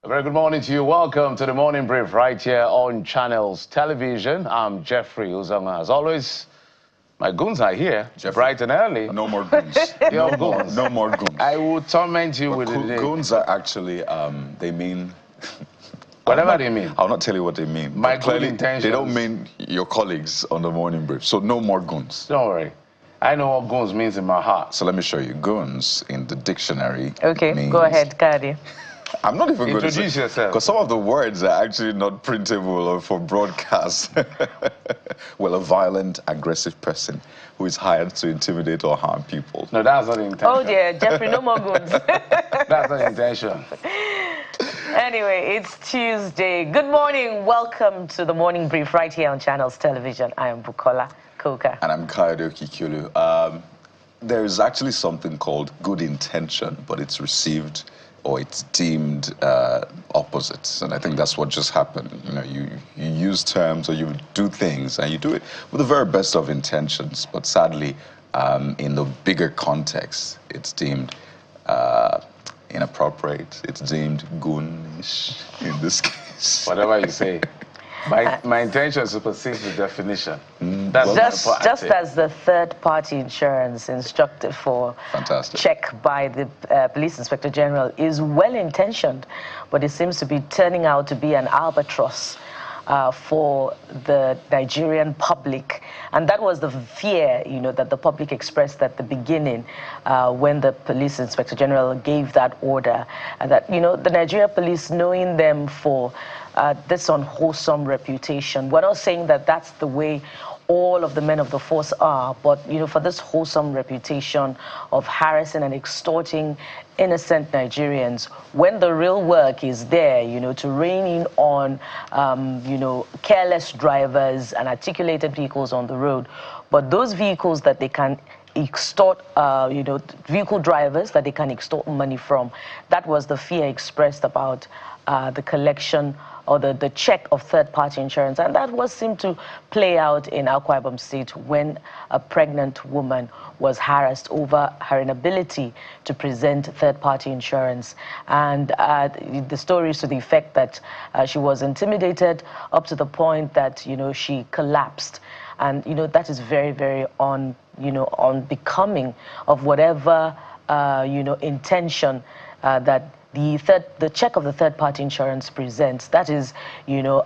A very good morning to you. Welcome to the Morning Brief right here on Channels Television. I'm Jeffrey Uzanga. As always, my goons are here, Jeffrey, bright and early. No more goons. No more goons. I will torment you with the goons are actually, they mean... Whatever they mean. I'll not tell you what they mean. My good intentions. They don't mean your colleagues on the Morning Brief. So no more goons. Don't worry. I know what goons means in my heart. So let me show you. Goons in the dictionary means... go ahead, Kadi. I'm not even going to introduce yourself. Because some of the words are actually not printable or for broadcast. Well, a violent, aggressive person who is hired to intimidate or harm people. No, that's not the intention. Oh dear, Jeffrey, no more goons. That's not the intention. Anyway, it's Tuesday. Good morning. Welcome to the Morning Brief right here on Channels Television. I am Bukola Koka. And I'm Kayode Okikulu. There is actually something called good intention, but it's received or it's deemed opposites. And I think that's what just happened. You know, you use terms or you do things and you do it with the very best of intentions. But sadly, in the bigger context, it's deemed inappropriate. It's deemed goonish in this case. Whatever you say. My intention supersedes the definition. That's just as the third-party insurance instructed for check by the Police Inspector General is well-intentioned, but it seems to be turning out to be an albatross for the Nigerian public. And that was the fear, you know, that the public expressed at the beginning when the Police Inspector General gave that order. And that, you know, the Nigerian police, knowing them for this unwholesome reputation. We're not saying that that's the way all of the men of the force are, but, you know, for this wholesome reputation of harassing and extorting innocent Nigerians, when the real work is there, you know, to rein in on, you know, careless drivers and articulated vehicles on the road. But those vehicles that they can extort, you know, vehicle drivers that they can extort money from, that was the fear expressed about the collection or the check of third-party insurance. And that was seemed to play out in Akwa Ibom State when a pregnant woman was harassed over her inability to present third-party insurance. And the story is to the effect that she was intimidated up to the point that, you know, she collapsed. And, you know, that is very, very unbecoming of whatever, you know, intention that the check of the third-party insurance presents. That is, you know,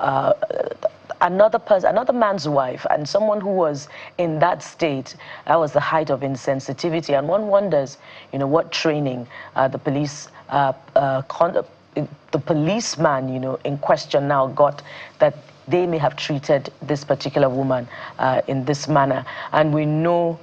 another man's wife, and someone who was in that state. That was the height of insensitivity, and one wonders, you know, what training the policeman, you know, in question now got, that they may have treated this particular woman in this manner. And we know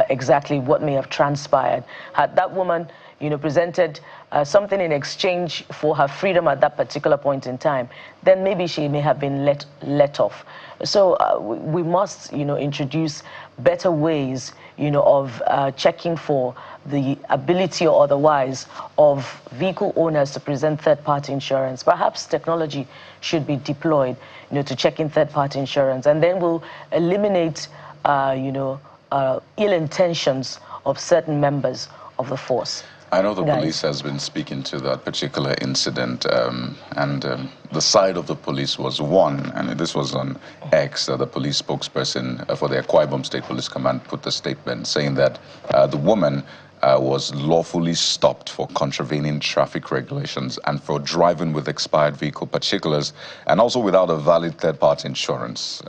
exactly what may have transpired. Had that woman, you know, presented something in exchange for her freedom at that particular point in time, then maybe she may have been let off. So we must, you know, introduce better ways, you know, of checking for the ability or otherwise of vehicle owners to present third-party insurance. Perhaps technology should be deployed, you know, to check in third-party insurance, and then we'll eliminate, you know, ill intentions of certain members of the force. I know the police has been speaking to that particular incident, and the side of the police was one, and this was on X, the police spokesperson for the Akwa Ibom State Police Command put a statement saying that the woman was lawfully stopped for contravening traffic regulations and for driving with expired vehicle particulars, and also without a valid third-party insurance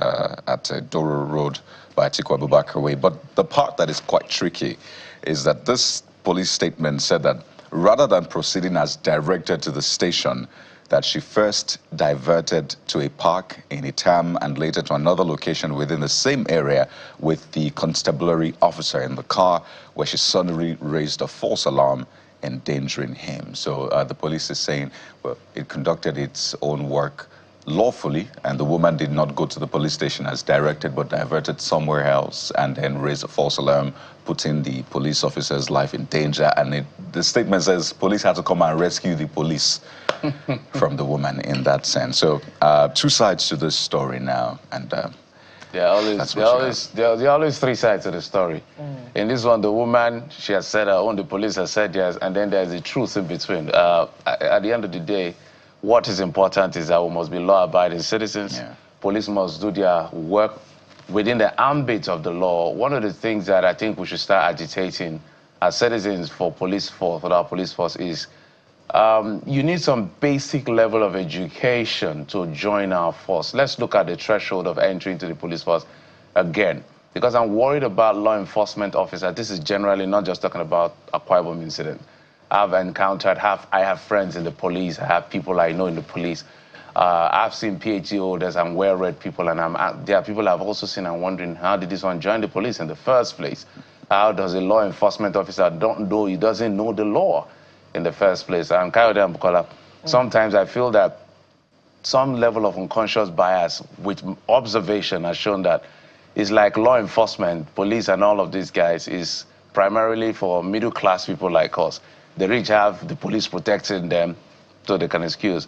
at Doro Road by Atiku Abubakar Way. But the part that is quite tricky is that this police statement said that rather than proceeding as directed to the station, that she first diverted to a park in Itam and later to another location within the same area with the constabulary officer in the car, where she suddenly raised a false alarm, endangering him. So the police is saying, well, it conducted its own work lawfully, and the woman did not go to the police station as directed, but diverted somewhere else and then raised a false alarm, putting the police officer's life in danger. And the statement says police had to come and rescue the police from the woman in that sense. So two sides to this story now, and there are always three sides to the story. In this one, the woman, she has said her own, the police has said yes, and then there's the truth in between. At the end of the day, what is important is that we must be law-abiding citizens. Yeah. Police must do their work within the ambit of the law. One of the things that I think we should start agitating as citizens for our police force is you need some basic level of education to join our force. Let's look at the threshold of entry into the police force again, because I'm worried about law enforcement officers. This is generally not just talking about a Akwa Ibom incident. I have friends in the police, I have people I know in the police. I've seen PhD holders and well-read people, and there are people I've also seen and wondering, how did this one join the police in the first place? How does a law enforcement officer he doesn't know the law in the first place? And sometimes I feel that some level of unconscious bias with observation has shown that it's like law enforcement, police and all of these guys is primarily for middle-class people like us. The rich have the police protecting them so they can excuse.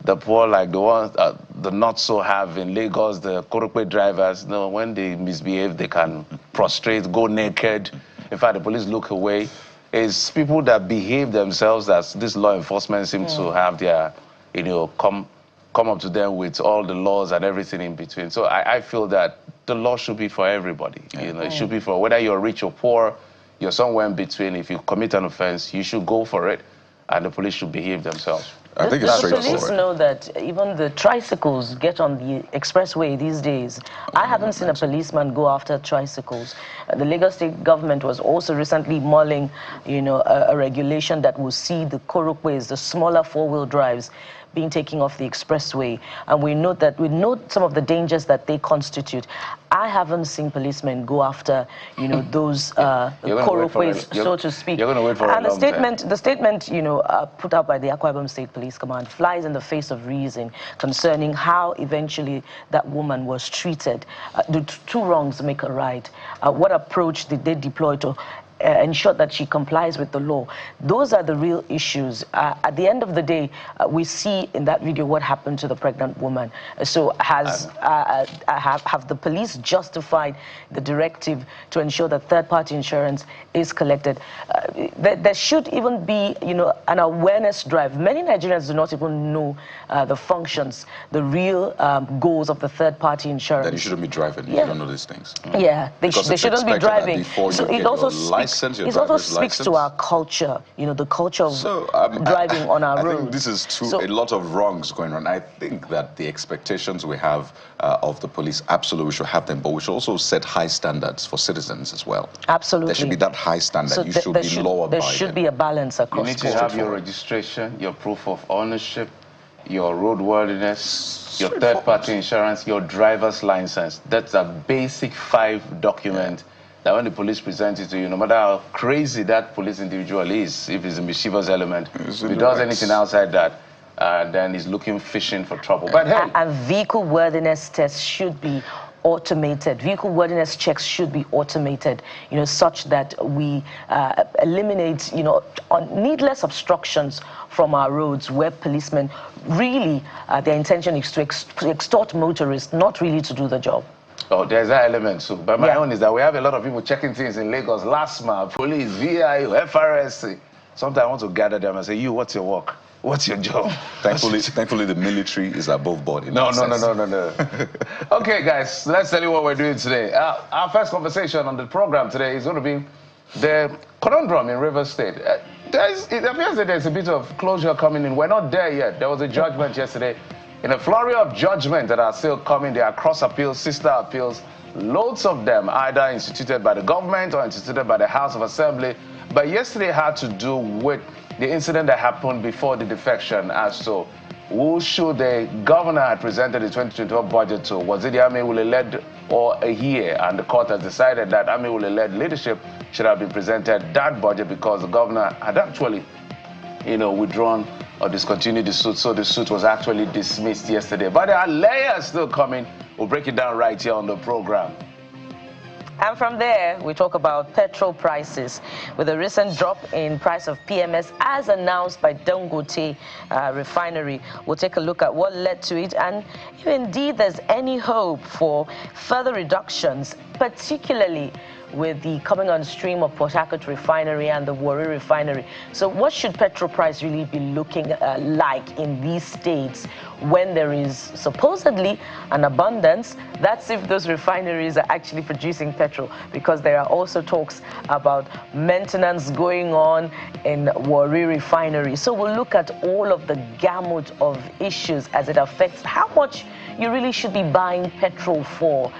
The poor, like the ones, the not so have in Lagos, the Korokwe drivers, when they misbehave, they can prostrate, go naked. In fact, the police look away. It's people that behave themselves that this law enforcement seems to have their, come up to them with all the laws and everything in between. So I feel that the law should be for everybody. It should be for whether you're rich or poor, you're somewhere in between. If you commit an offense, you should go for it, and the police should behave themselves. I think it's straightforward. The police know that even the tricycles get on the expressway these days. I haven't seen a policeman go after tricycles. The Lagos State government was also recently mulling, a regulation that will see the Korokways, the smaller four-wheel drives, being taken off the expressway, and we know some of the dangers that they constitute. I haven't seen policemen go after, those Korokways, so to speak. You're going to wait for a long time. The statement, put out by the Akwa Ibom State Police Command flies in the face of reason concerning how eventually that woman was treated. The two wrongs make a right. What approach did they deploy to ensure that she complies with the law? Those are the real issues. At the end of the day, we see in that video what happened to the pregnant woman. So have the police justified the directive to ensure that third-party insurance is collected? There should even be, an awareness drive. Many Nigerians do not even know the functions, the real goals of the third-party insurance. That you shouldn't be driving if you don't know these things. Yeah, they shouldn't be driving. So it also speaks to our culture, the culture of driving on our roads. I think this is a lot of wrongs going on. I think that the expectations we have of the police, absolutely we should have them, but we should also set high standards for citizens as well. Absolutely. There should be that high standard. So you should be law-abiding. There should be a balance across. You need to have your registration, your proof of ownership, your roadworthiness, your third-party insurance, your driver's license. That's a basic 5 document. Yeah. That when the police present it to you, no matter how crazy that police individual is, if he's a mischievous element, if he does anything outside that, then he's fishing for trouble. But hey. And vehicle worthiness tests should be automated. Vehicle worthiness checks should be automated, such that we eliminate, needless obstructions from our roads where policemen really, their intention is to extort motorists, not really to do the job. Oh, there's that element too. But my own is that we have a lot of people checking things in Lagos. LASMA, police, VIO, FRSC. Sometimes I want to gather them and say, what's your work? What's your job? Thankfully, the military is above board. No. Okay, guys, let's tell you what we're doing today. Our first conversation on the program today is going to be the conundrum in Rivers State. It appears that there's a bit of closure coming in. We're not there yet. There was a judgment yesterday. In a flurry of judgment that are still coming, there are cross appeals, sister appeals, loads of them either instituted by the government or instituted by the House of Assembly. But yesterday had to do with the incident that happened before the defection as to who should the governor had presented the 2021 budget to. Was it the Amewule-led or a year? And the court has decided that Amewule-led leadership should have been presented that budget because the governor had actually, withdrawn or discontinued the suit, so the suit was actually dismissed yesterday. But there are layers still coming. We'll break it down right here on the program. And from there, we talk about petrol prices. With a recent drop in price of PMS as announced by Dangote refinery, we'll take a look at what led to it and if indeed there's any hope for further reductions, particularly with the coming on stream of Port Harcourt refinery and the Warri refinery. So what should petrol price really be looking like in these states when there is supposedly an abundance? That's if those refineries are actually producing petrol, because there are also talks about maintenance going on in Warri refinery. So we'll look at all of the gamut of issues as it affects how much you really should be buying petrol for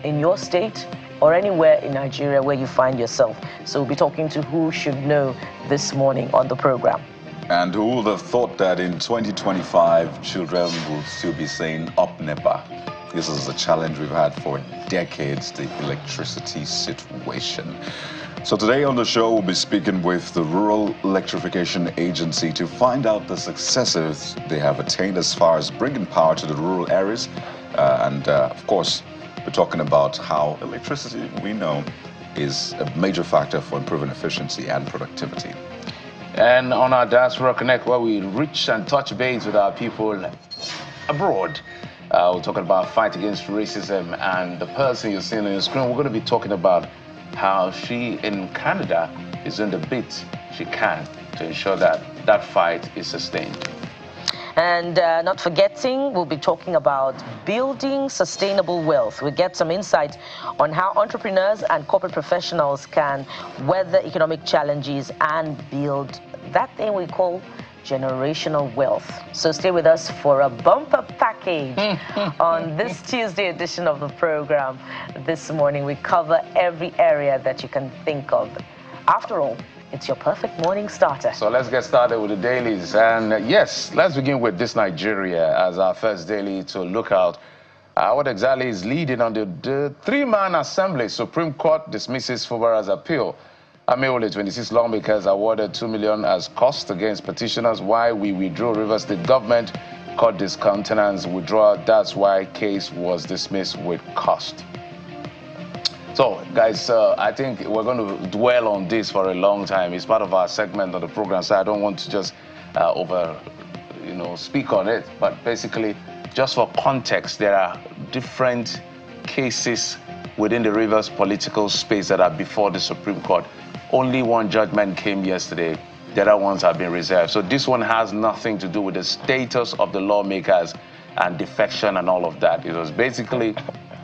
in your state or anywhere in Nigeria where you find yourself. So we'll be talking to Who Should Know this morning on the program. And who would have thought that in 2025, children will still be saying up NEPA? This is a challenge we've had for decades, the electricity situation. So today on the show, we'll be speaking with the Rural Electrification Agency to find out the successes they have attained as far as bringing power to the rural areas. Of course, we're talking about how electricity, we know, is a major factor for improving efficiency and productivity. And on our Diaspora Connect, where we reach and touch base with our people abroad, we're talking about fight against racism. And the person you're seeing on your screen, we're going to be talking about how she in Canada is doing the bit she can to ensure that that fight is sustained. And not forgetting, we'll be talking about building sustainable wealth. We'll get some insight on how entrepreneurs and corporate professionals can weather economic challenges and build that thing we call generational wealth. So stay with us for a bumper package on this Tuesday edition of the program. This morning, we cover every area that you can think of. After all, it's your perfect morning starter. So let's get started with the dailies. And yes, let's begin with this Nigeria as our first daily to look out what exactly is leading on the three-man assembly. Supreme Court dismisses Fubara's appeal. Ameole 26 lawmakers awarded $2 million as cost against petitioners. Why we withdrew. Rivers State government court discountenance withdrawal. That's why case was dismissed with cost. So, guys, I think we're going to dwell on this for a long time. It's part of our segment on the program, so I don't want to just speak on it. But basically, just for context, there are different cases within the Rivers political space that are before the Supreme Court. Only one judgment came yesterday. The other ones have been reserved. So this one has nothing to do with the status of the lawmakers and defection and all of that. It was basically,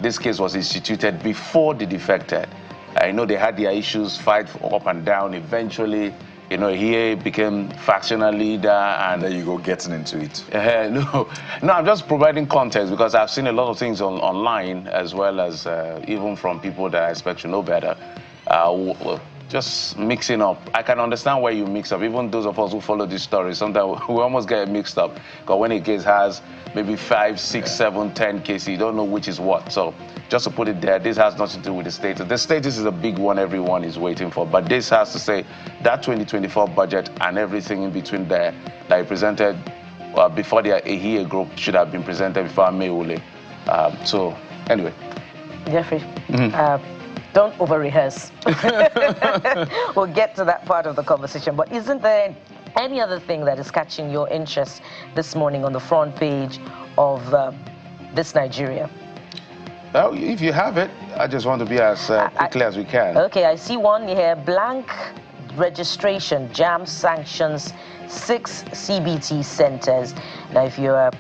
this case was instituted before they defected. I know they had their issues, fight up and down. Eventually, he became factional leader, and there you go, getting into it. No, I'm just providing context because I've seen a lot of things online, as well as even from people that I expect to know better. Just mixing up. I can understand why you mix up. Even those of us who follow this story, sometimes we almost get mixed up. Because when a case has maybe 5, 6, 7, 10 cases, you don't know which is what. So just to put it there, this has nothing to do with the status. The status is a big one everyone is waiting for. But this has to say that 2024 budget and everything in between there that I presented before the AHIA group should have been presented before Ameole. So anyway. Jeffrey. Don't over-rehearse. We'll get to that part of the conversation. But isn't there any other thing that is catching your interest this morning on the front page of this Nigeria? Well, if you have it, I just want to be as quickly as we can. Okay, I see one here. Blank registration, JAMB sanctions 6 CBT centers. Now, if you're a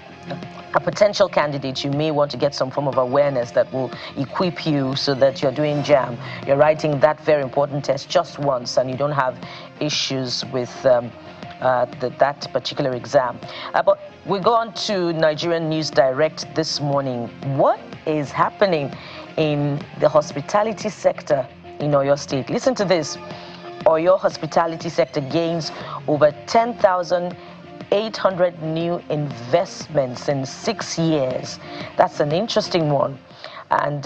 potential candidate, you may want to get some form of awareness that will equip you so that you're doing JAMB. You're writing that very important test just once and you don't have issues with that particular exam. But we go on to Nigerian News Direct this morning. What is happening in the hospitality sector in Oyo State? Listen to this. Oyo hospitality sector gains over 10,800 new investments in 6 years. That's an interesting one. And,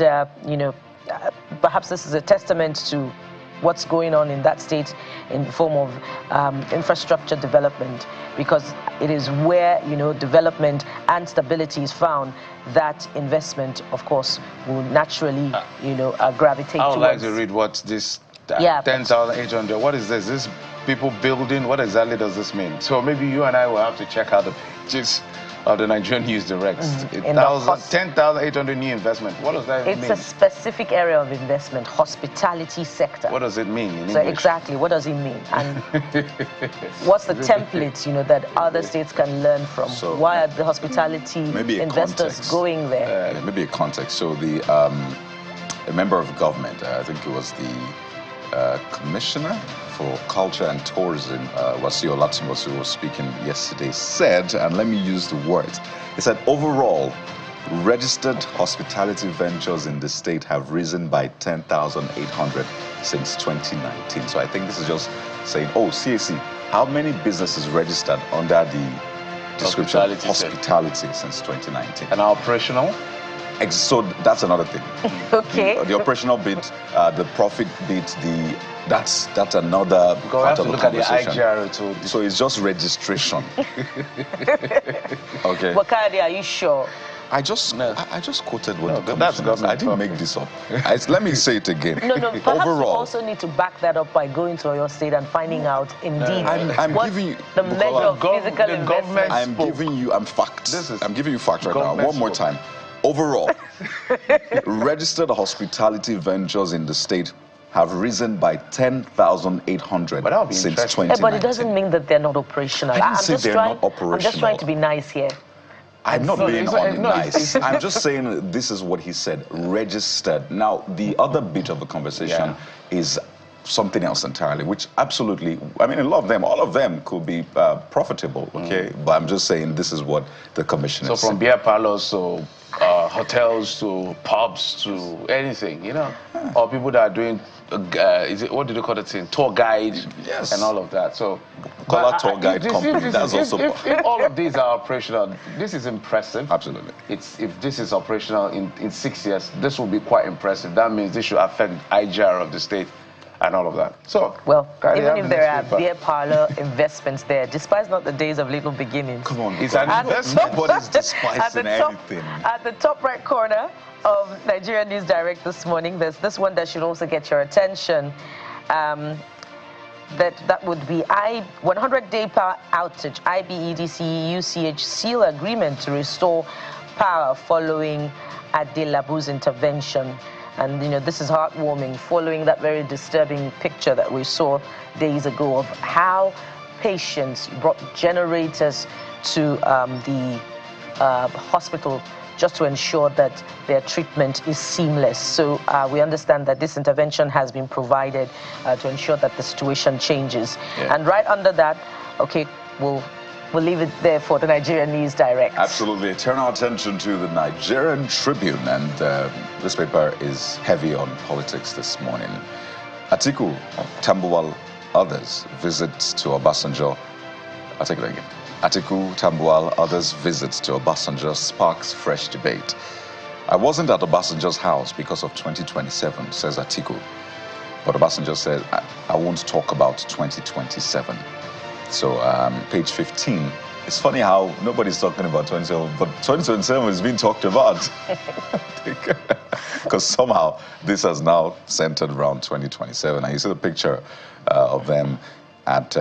perhaps this is a testament to what's going on in that state in the form of infrastructure development, because it is where, development and stability is found that investment, of course, will naturally, gravitate towards. I would like to read what this 10,800, what is this? This people building. What exactly does this mean? So maybe you and I will have to check out the pages of the Nigerian News Direct. 10,800 new investment. What does that mean? It's a specific area of investment, hospitality sector. What does it mean in so English? Exactly, what does it mean? And what's the template, that other states can learn from? So why are the hospitality investors going there? Maybe a context. So a member of government, I think it was the Commissioner for Culture and Tourism, Wasiu Olatunbosi, who was speaking yesterday, said, and let me use the words, he said, overall, registered hospitality ventures in the state have risen by 10,800 since 2019. So I think this is just saying, CAC, how many businesses registered under the description of hospitality since 2019? And are operational? So that's another thing. Okay. The operational bit, the profit bit, that's another part of the conversation. So it's just registration. Okay. But Kayode, are you sure? I just quoted what the commissioner said. I didn't make this up. Let me say it again. No, perhaps you also need to back that up by going to Oyo State and finding out indeed I'm giving you the measure of physical investment. I'm giving you facts. I'm giving you facts right now. One more time. Overall, registered hospitality ventures in the state have risen by 10,800 since 2019. But it doesn't mean that they're not operational. I didn't say they're not operational. I'm just trying to be nice here. I'm not being nice. I'm just saying this is what he said, registered. Now, the other bit of the conversation is something else entirely, which absolutely, I mean, all of them could be profitable, okay? But I'm just saying this is what the commissioner said. So from beer parlors to hotels to pubs to anything, or people that are doing, what do they call it, tour guide and all of that. So call a tour guide company. That's also if all of these are operational, this is impressive. Absolutely. If this is operational in 6 years, this will be quite impressive. That means this should affect IGR of the state and all of that. So, well, even if there are beer parlor investments there, despite not the days of little beginnings. Come on, it's an investment. Nobody's despising anything. At the top right corner of Nigerian News Direct this morning, there's this one that should also get your attention. That would be 100-day power outage. IBEDC UCH seal agreement to restore power following Adelabu's intervention. And, this is heartwarming, following that very disturbing picture that we saw days ago of how patients brought generators to the hospital just to ensure that their treatment is seamless. So we understand that this intervention has been provided to ensure that the situation changes. Yeah. And right under that, okay, we'll leave it there for the Nigerian News Direct. Absolutely. Turn our attention to the Nigerian Tribune, and this paper is heavy on politics this morning. Atiku, Tambuwal, others visits to Obasanjo. I'll take that again. Atiku, Tambuwal, others visits to Obasanjo sparks fresh debate. I wasn't at Obasanjo's house because of 2027, says Atiku. But Obasanjo said, I won't talk about 2027. So page 15, it's funny how nobody's talking about 2027, but 2027 is being talked about. Because somehow this has now centered around 2027. And you see the picture of them at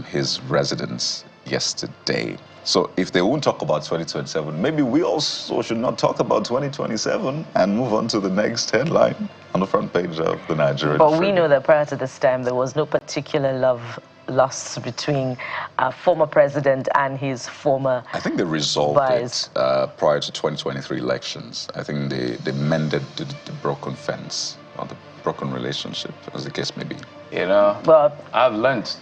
his residence yesterday. So if they won't talk about 2027, maybe we also should not talk about 2027 and move on to the next headline on the front page of the Nigerian Tribune. But we know that prior to this time, there was no particular love lost between former president and his former I think they resolved it prior to 2023 elections. I think they mended the broken fence or the broken relationship, as the case may be. Well, I've learned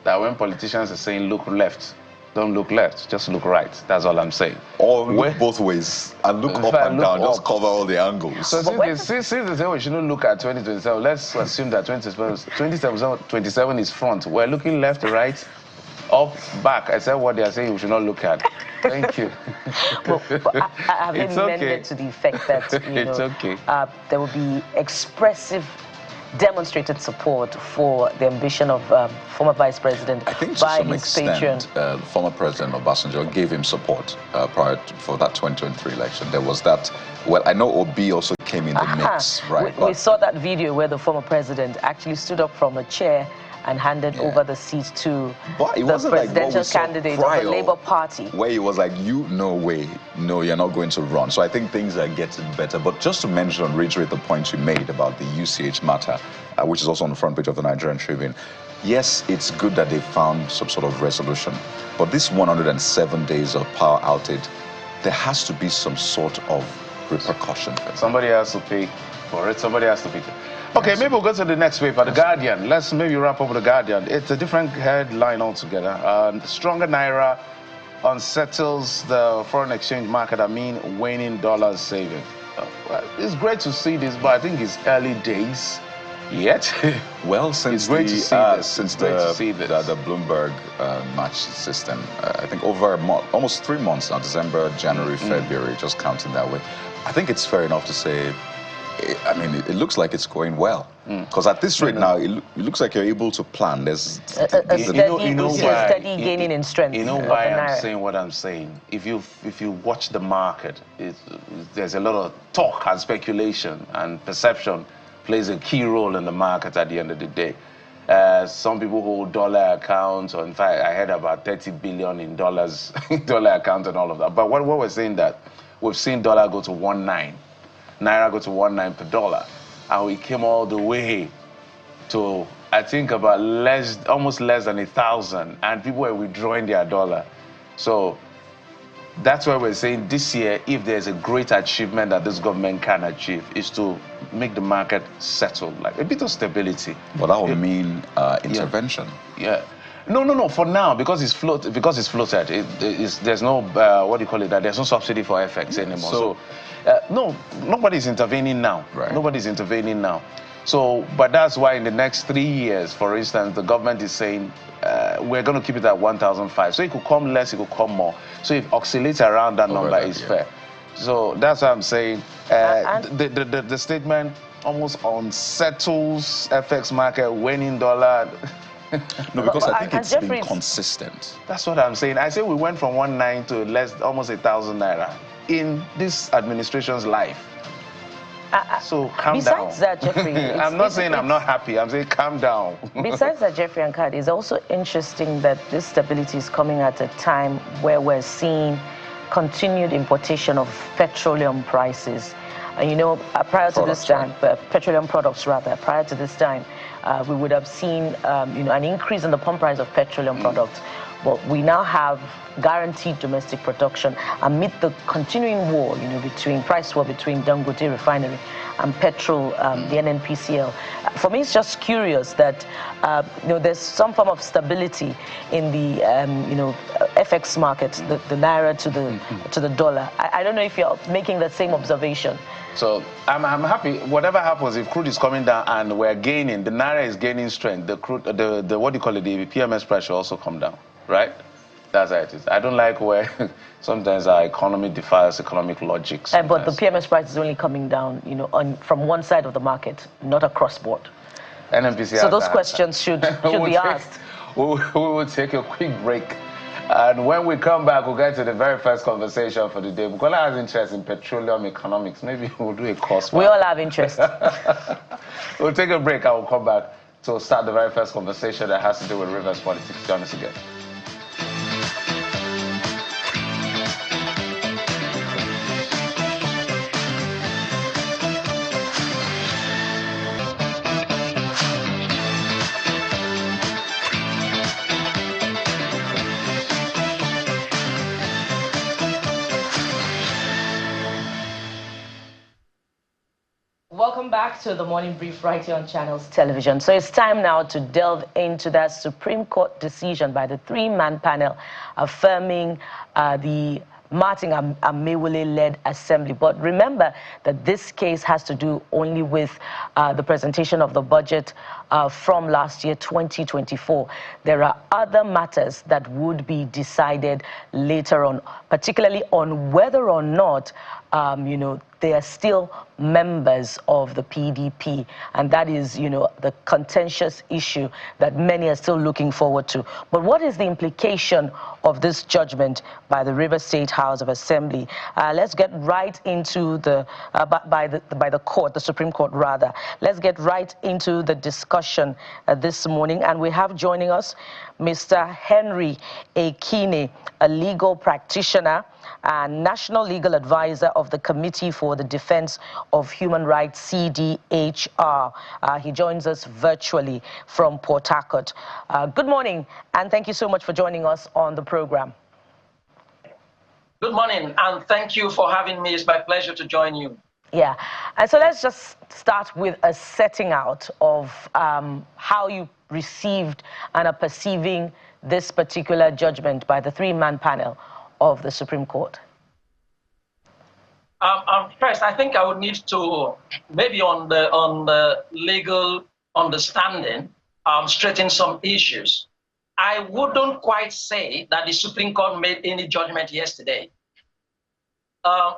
that when politicians are saying look left, don't look left, just look right. That's all I'm saying. Or look both ways and look up and down, just cover all the angles. So since they say we shouldn't look at 2027, let's assume that 2027 is front. We're looking left, right, up, back. I said what they are saying we should not look at. Thank you. Well, I have amended to the effect that it's okay. There will be expressive demonstrated support for the ambition of former Vice President. I think to some extent, former President Obasanjo gave him support for that 2023 election. There was that. Well, I know Obi also came in the mix, right? We saw that video where the former president actually stood up from a chair and handed over the seat to the presidential candidate of the Labour Party. Where he was like, no way, no, you're not going to run. So I think things are getting better. But just to mention, reiterate the point you made about the UCH matter, which is also on the front page of the Nigerian Tribune. Yes, it's good that they found some sort of resolution. But this 107 days of power outage, there has to be some sort of repercussion. Somebody has to pay for it. Somebody has to pay. Okay, maybe we'll go to the next paper, The Guardian. Let's maybe wrap up with The Guardian. It's a different headline altogether. Stronger Naira unsettles the foreign exchange market amid waning dollars saving. Well, it's great to see this, but I think it's early days yet. Well, since the Bloomberg match system, I think over almost 3 months now, December, January, February, just counting that way, I think it's fair enough to say, I mean, it looks like it's going well. Because at this rate now, it looks like you're able to plan. There's steady gaining in strength. You know why I'm saying what I'm saying? If you watch the market, there's a lot of talk and speculation, and perception plays a key role in the market at the end of the day. Some people hold dollar accounts, or in fact, I heard about 30 billion in dollars, dollar account and all of that. But what we're saying that we've seen dollar go to 1.9. Naira go to 1.9 per dollar, and we came all the way to, I think, about almost less than 1,000, and people were withdrawing their dollar. So that's why we're saying this year, if there's a great achievement that this government can achieve, is to make the market settle, like a bit of stability. But that would mean intervention. Yeah. No. For now, because it's floated, there's no what do you call it? There's no subsidy for FX anymore. So no, nobody's intervening now. Right. Nobody's intervening now. So, but that's why in the next 3 years, for instance, the government is saying we're going to keep it at 1,005. So it could come less, it could come more. So if oscillates around that number is fair. So that's what I'm saying. The statement almost unsettles FX market, waning dollar. No, because I think it's been consistent. That's what I'm saying. I say we went from 1.9 to almost 1,000 naira in this administration's life. So calm down. Besides that, Jeffrey, I'm not saying I'm not happy. I'm saying calm down. Besides that, Jeffrey and Kad, it's also interesting that this stability is coming at a time where we're seeing continued importation of petroleum prices. And you know, prior to this time, petroleum products rather, prior to this time, we would have seen an increase in the pump price of petroleum products. But we now have guaranteed domestic production amid the continuing war, price war between Dangote refinery and petrol, the NNPCL. For me, it's just curious that there's some form of stability in the FX market, the naira to the dollar. I don't know if you're making the same observation. So I'm happy. Whatever happens, if crude is coming down and we're gaining, the naira is gaining strength. The crude, the what do you call it? The PMS price will also come down, right? That's how it is. I don't like where sometimes our economy defies economic logic. But the PMS price is only coming down, from one side of the market, not across board. NNPC. So those questions should be asked. We will take a quick break. And when we come back, we'll get to the very first conversation for the day. Bukola has interest in petroleum economics. Maybe we'll do a course. We all have interest. We'll take a break and we'll come back to start the very first conversation that has to do with reverse politics. Join us again. Welcome back to the Morning Brief right here on Channels Television. So it's time now to delve into that Supreme Court decision by the three-man panel affirming the Martin Amewule-led assembly. But remember that this case has to do only with the presentation of the budget from last year, 2024. There are other matters that would be decided later on, particularly on whether or not they are still members of the PDP, and that is, the contentious issue that many are still looking forward to. But what is the implication of this judgment by the River State House of Assembly? Let's get right into the by the court, the Supreme Court rather. Let's get right into the discussion discussion this morning. And we have joining us Mr. Henry Ekine, a legal practitioner and National Legal Advisor of the Committee for the Defense of Human Rights, CDHR. He joins us virtually from Port Harcourt. Good morning, and thank you so much for joining us on the program. Good morning, and thank you for having me. It's my pleasure to join you. Yeah, and so let's just start with a setting out of how you received and are perceiving this particular judgment by the three-man panel of the Supreme Court. First, I think I would need to, maybe on the legal understanding, straighten some issues. I wouldn't quite say that the Supreme Court made any judgment yesterday.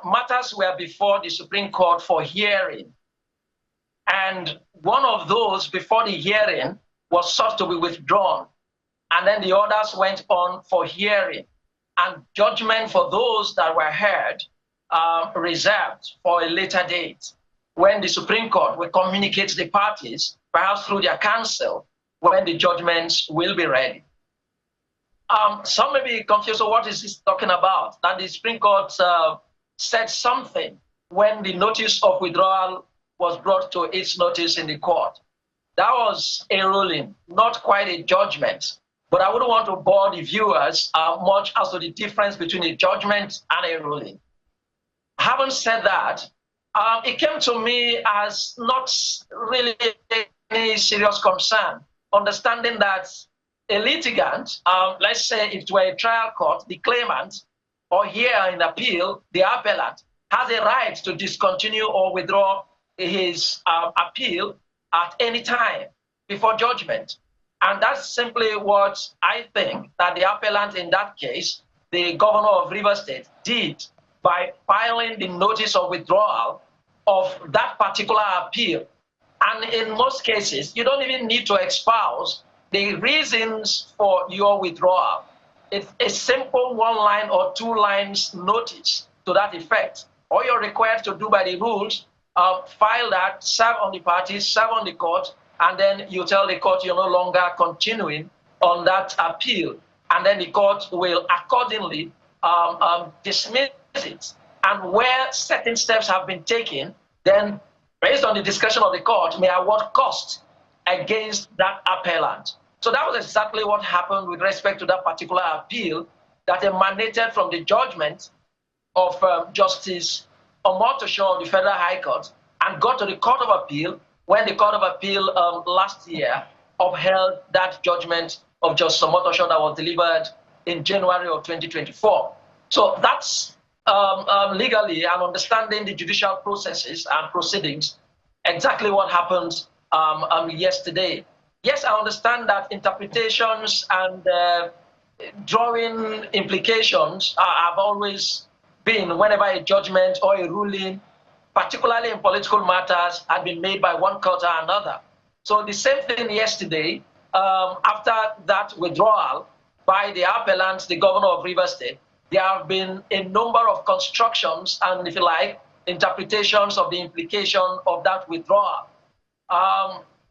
Matters were before the Supreme Court for hearing. And one of those before the hearing was sought to be withdrawn. And then the others went on for hearing. And judgment for those that were heard reserved for a later date, when the Supreme Court will communicate to the parties, perhaps through their counsel, when the judgments will be ready. Some may be confused, so what is this talking about? That the Supreme Court said something when the notice of withdrawal was brought to its notice in the court. That was a ruling, not quite a judgment. But I wouldn't want to bore the viewers much as to the difference between a judgment and a ruling. Having said that, it came to me as not really any serious concern, understanding that a litigant, let's say if it were a trial court, the claimant, or here in appeal, the appellant, has a right to discontinue or withdraw his appeal at any time before judgment. And that's simply what I think that the appellant in that case, the governor of Rivers State, did by filing the notice of withdrawal of that particular appeal. And in most cases, you don't even need to espouse the reasons for your withdrawal. It's a simple 1 line or 2 lines notice to that effect. All you're required to do by the rules, file that, serve on the parties, serve on the court, and then you tell the court you're no longer continuing on that appeal. And then the court will accordingly dismiss it. And where certain steps have been taken, then based on the discretion of the court, may award cost against that appellant. So that was exactly what happened with respect to that particular appeal that emanated from the judgment of Justice Omotosho of the Federal High Court and got to the Court of Appeal when the Court of Appeal last year upheld that judgment of Justice Omotosho that was delivered in January of 2024. So that's legally and understanding the judicial processes and proceedings, exactly what happened yesterday. Yes, I understand that interpretations and drawing implications have always been whenever a judgment or a ruling, particularly in political matters, had been made by one court or another. So the same thing yesterday, after that withdrawal by the appellant, the governor of Rivers State, there have been a number of constructions and, if you like, interpretations of the implication of that withdrawal.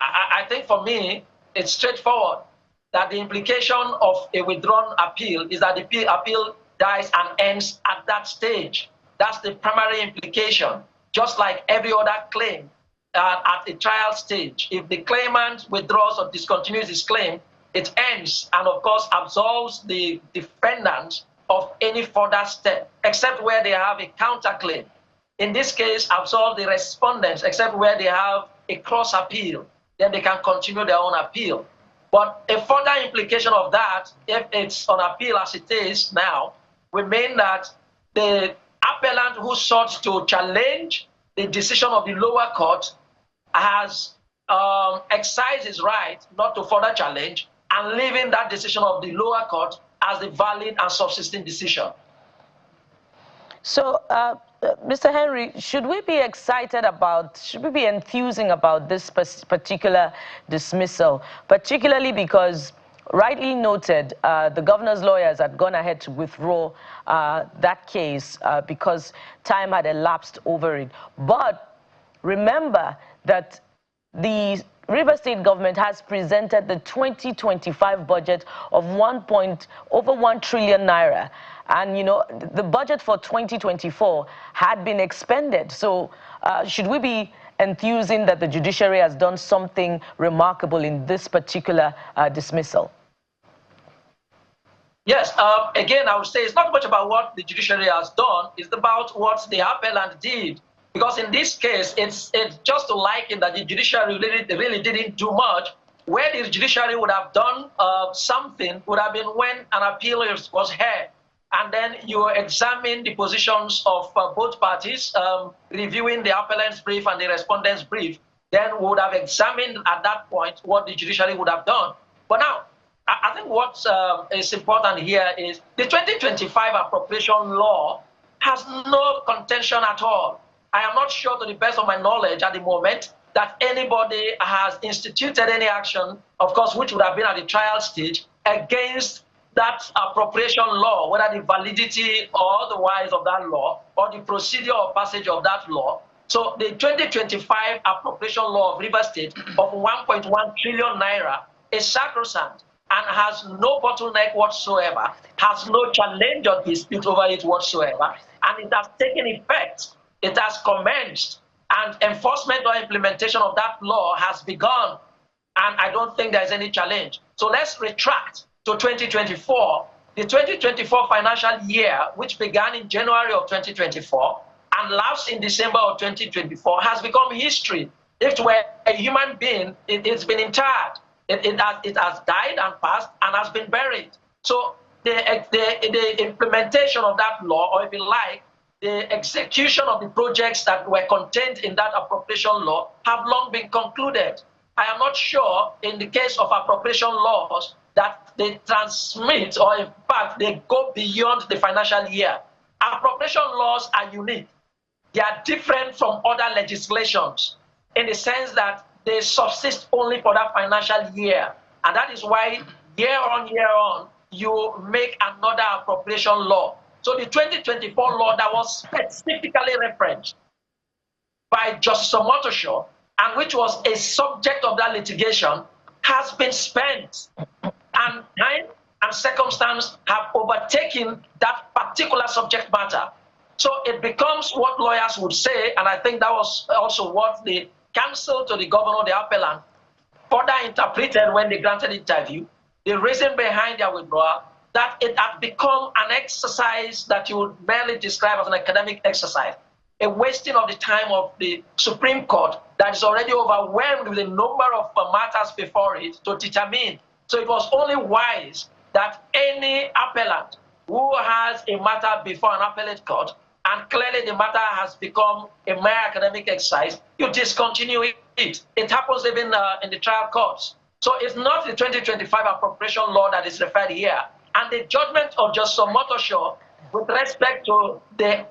I think for me, it's straightforward that the implication of a withdrawn appeal is that the appeal dies and ends at that stage. That's the primary implication, just like every other claim at a trial stage. If the claimant withdraws or discontinues his claim, it ends and, of course, absolves the defendant of any further step, except where they have a counterclaim. In this case, absolve the respondents, except where they have a cross appeal. Then they can continue their own appeal. But a further implication of that, if it's on appeal as it is now, would mean that the appellant who sought to challenge the decision of the lower court has exercised his right not to further challenge and leaving that decision of the lower court as the valid and subsisting decision. So, Mr. Henry, should we be excited about, should we be enthusing about this particular dismissal, particularly because, rightly noted, the governor's lawyers had gone ahead to withdraw that case because time had elapsed over it. But remember that the Rivers State government has presented the 2025 budget of over 1 trillion naira. And, you know, the budget for 2024 had been expended. So should we be enthusing that the judiciary has done something remarkable in this particular dismissal? Yes, again, I would say it's not much about what the judiciary has done, it's about what the appellant did. Because in this case, it's just to liken that the judiciary really didn't do much. Where the judiciary would have done something would have been when an appeal was heard. And then you examine the positions of both parties, reviewing the appellant's brief and the respondent's brief. Then we would have examined at that point what the judiciary would have done. But now, I think what is important here is the 2025 appropriation law has no contention at all. I am not sure, to the best of my knowledge at the moment, that anybody has instituted any action, of course, which would have been at the trial stage, against that appropriation law, whether the validity or otherwise of that law, or the procedure or passage of that law. So the 2025 appropriation law of Rivers State of 1.1 trillion naira is sacrosanct and has no bottleneck whatsoever, has no challenge or dispute over it whatsoever, and it has taken effect. It has commenced, and enforcement or implementation of that law has begun, and I don't think there's any challenge. So let's retract to 2024. The 2024 financial year, which began in January of 2024 and lapsed in December of 2024, has become history. If it were a human being, it's been interred. It has died and passed and has been buried. So the implementation of that law, or if you like, the execution of the projects that were contained in that appropriation law have long been concluded. I am not sure in the case of appropriation laws that they transmit, or in fact, they go beyond the financial year. Appropriation laws are unique. They are different from other legislations in the sense that they subsist only for that financial year. And that is why year on, you make another appropriation law. So the 2024 law that was specifically referenced by Justice Omotosho, and which was a subject of that litigation, has been spent. And time and circumstance have overtaken that particular subject matter. So it becomes what lawyers would say, and I think that was also what the counsel to the governor, the appellant, further interpreted when they granted interview, the reason behind their withdrawal, that it had become an exercise that you would merely describe as an academic exercise, a wasting of the time of the Supreme Court that is already overwhelmed with a number of matters before it to determine. So it was only wise that any appellant who has a matter before an appellate court, and clearly the matter has become a mere academic exercise, you discontinue it. It happens even in the trial courts. So it's not the 2025 appropriation law that is referred here. And the judgment of Justice Omotosho with respect to the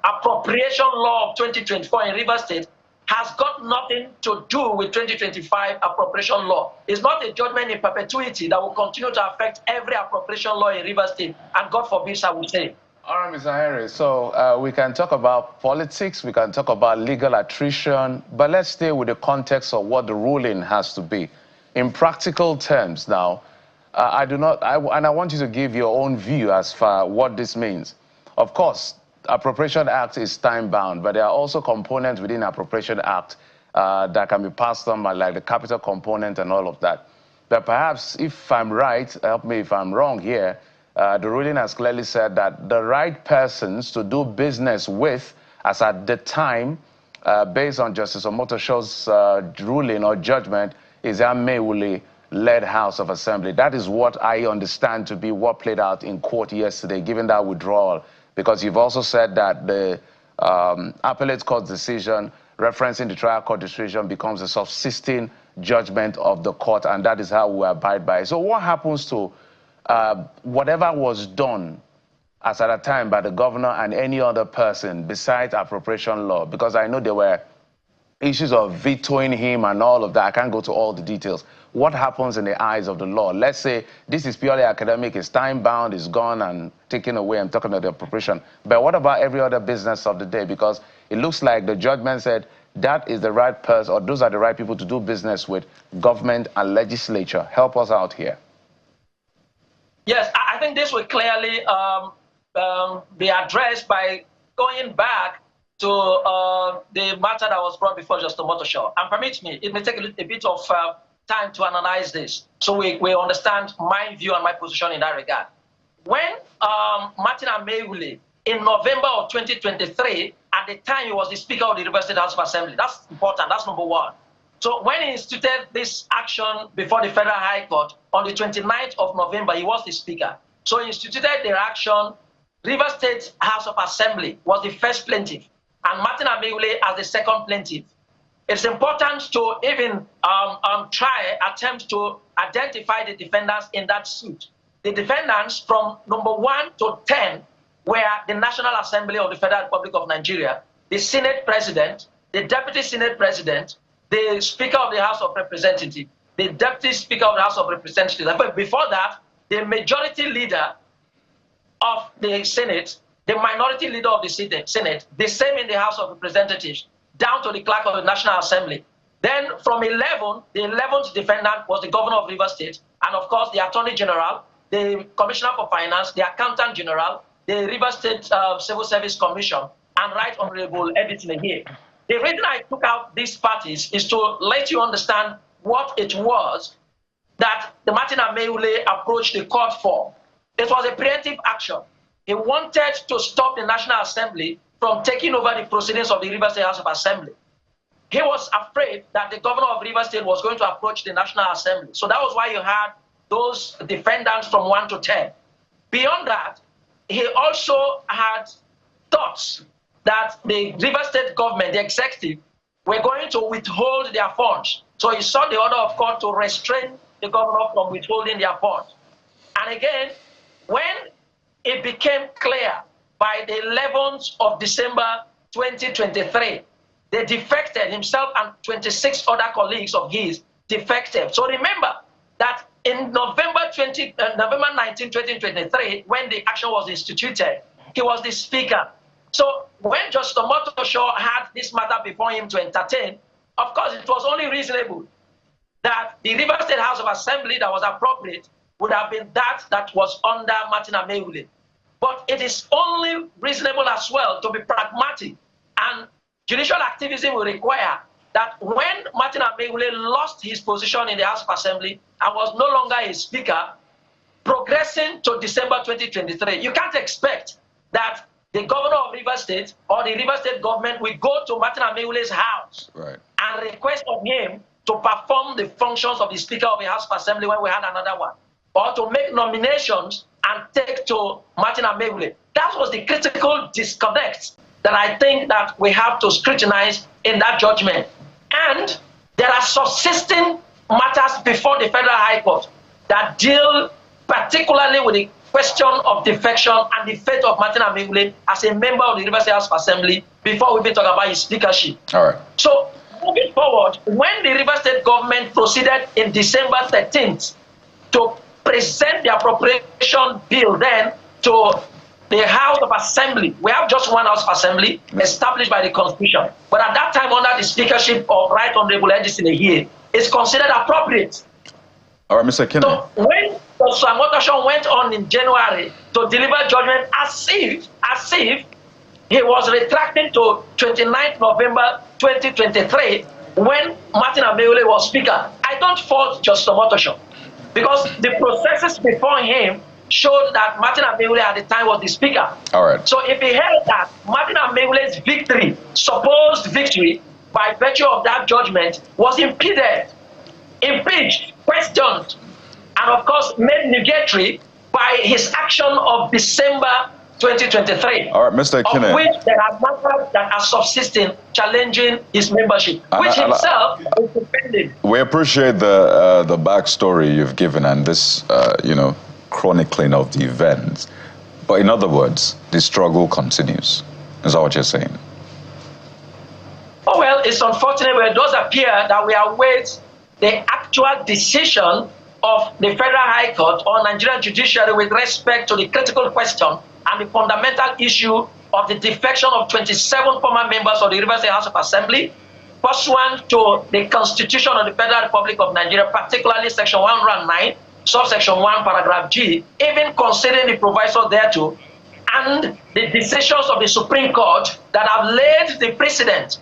appropriation law of 2024 in Rivers State has got nothing to do with 2025 appropriation law. It's not a judgment in perpetuity that will continue to affect every appropriation law in Rivers State, and God forbid, I would say. All right, Mr. Henry, so we can talk about politics, we can talk about legal attrition, but let's stay with the context of what the ruling has to be. In practical terms now, and I want you to give your own view as far what this means. Of course, Appropriation Act is time-bound, but there are also components within Appropriation Act that can be passed on, like the capital component and all of that. But perhaps, if I'm right, help me if I'm wrong here, the ruling has clearly said that the right persons to do business with, as at the time, based on Justice Omotosho's ruling or judgment, is Amewule led House of Assembly. That is what I understand to be what played out in court yesterday, given that withdrawal, because you've also said that the appellate court decision referencing the trial court decision becomes a subsisting judgment of the court, and that is how we abide by it. So what happens to whatever was done as at a time by the governor and any other person besides appropriation law? Because I know there were issues of vetoing him and all of that. I can't go to all the details. What happens in the eyes of the law? Let's say this is purely academic, it's time-bound, it's gone and taken away. I'm talking about the appropriation. But what about every other business of the day? Because it looks like the judgment said that is the right person, or those are the right people to do business with government and legislature? Help us out here. Yes, I think this will clearly be addressed by going back to the matter that was brought before Justice Motoshaw. And permit me, it may take a bit of time to analyze this, so we understand my view and my position in that regard. When Martin Amaewule, in November of 2023, at the time he was the Speaker of the River State House of Assembly, that's important, that's number one. So when he instituted this action before the Federal High Court on the 29th of November, he was the Speaker. So he instituted the action. River State House of Assembly was the first plaintiff, and Martin Amaewule as the second plaintiff. It's important to even attempt to identify the defendants in that suit. The defendants from number 1 to 10 were the National Assembly of the Federal Republic of Nigeria, the Senate President, the Deputy Senate President, the Speaker of the House of Representatives, the Deputy Speaker of the House of Representatives. But before that, the majority leader of the Senate, the minority leader of the Senate, the same in the House of Representatives, down to the clerk of the National Assembly. Then from 11, the 11th defendant was the Governor of River State, and of course the Attorney General, the Commissioner for Finance, the Accountant General, the River State Civil Service Commission, and Right Honorable Edith here. The reason I took out these parties is to let you understand what it was that the Martin Amaewule approached the court for. It was a preemptive action. He wanted to stop the National Assembly from taking over the proceedings of the River State House of Assembly. He was afraid that the governor of River State was going to approach the National Assembly. So that was why you had those defendants from 1 to 10. Beyond that, he also had thoughts that the River State government, the executive, were going to withhold their funds. So he sought the order of court to restrain the governor from withholding their funds. And again, when it became clear by the 11th of December 2023, they defected, himself and 26 other colleagues of his defected. So remember that in November 19, 2023, when the action was instituted, he was the Speaker. So when Justice Motoshaw had this matter before him to entertain, of course, it was only reasonable that the River State House of Assembly that was appropriate would have been that was under Martin Amaewule. But it is only reasonable as well to be pragmatic, and judicial activism will require that when Martin Amaewule lost his position in the House of Assembly and was no longer a Speaker, progressing to December 2023, you can't expect that the governor of River State or the River State government will go to Martin Amaewule's house and request of him to perform the functions of the Speaker of the House of Assembly when we had another one, or to make nominations and take to Martin Amaewule. That was the critical disconnect that I think that we have to scrutinize in that judgment. And there are subsisting matters before the Federal High Court that deal particularly with the question of defection and the fate of Martin Amaewule as a member of the River State House of Assembly before we even talk about his speakership. All right. So moving forward, when the River State government proceeded in December 13th to present the appropriation bill then to the House of Assembly, we have just one House of Assembly established by the Constitution. But at that time, under the speakership of Right Honorable Edison here, it's considered appropriate. All right, Mr. Kennedy. So when Justice Motoshaw went on in January to deliver judgment as if he was retracting to 29th November 2023 when Martin Amaewule was Speaker, I don't fault Justice Motoshaw, because the processes before him showed that Martin Amaewule at the time was the Speaker. All right. So if he held that Martin Amaewule's victory, supposed victory, by virtue of that judgment, was impeded, impeached, questioned, and of course made nugatory by his action of December 2023. All right, Mr. Kennedy. Of which there are matters that are subsisting, challenging his membership, which himself is defending. We appreciate the backstory you've given and this, chronicling of the events. But in other words, the struggle continues. Is that what you're saying? Oh, well, it's unfortunate, but it does appear that we await the actual decision of the Federal High Court or Nigerian Judiciary with respect to the critical question and the fundamental issue of the defection of 27 former members of the River State House of Assembly pursuant to the Constitution of the Federal Republic of Nigeria, particularly Section 109, subsection 1, paragraph G, even considering the proviso thereto, and the decisions of the Supreme Court that have laid the precedent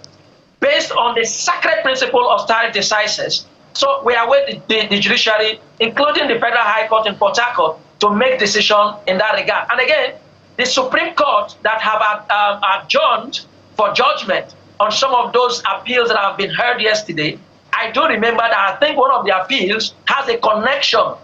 based on the sacred principle of stare decisis. So we await the judiciary, including the Federal High Court in Port Harcourt, to make decision in that regard. And again, the Supreme Court that have adjourned for judgment on some of those appeals that have been heard yesterday, I do remember that I think one of the appeals has a connection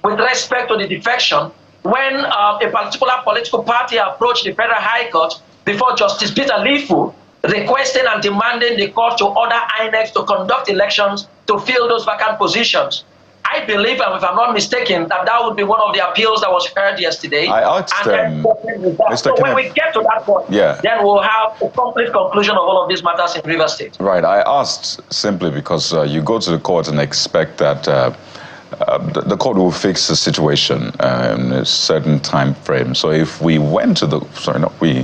with respect to the defection when a particular political party approached the Federal High Court before Justice Peter Lifu, requesting and demanding the court to order INEC to conduct elections to fill those vacant positions. I believe, and if I'm not mistaken, that would be one of the appeals that was heard yesterday. I asked so when we get to that point, then we'll have a complete conclusion of all of these matters in Rivers State. Right. I asked simply because you go to the court and expect that the court will fix the situation in a certain time frame. So if we went to the,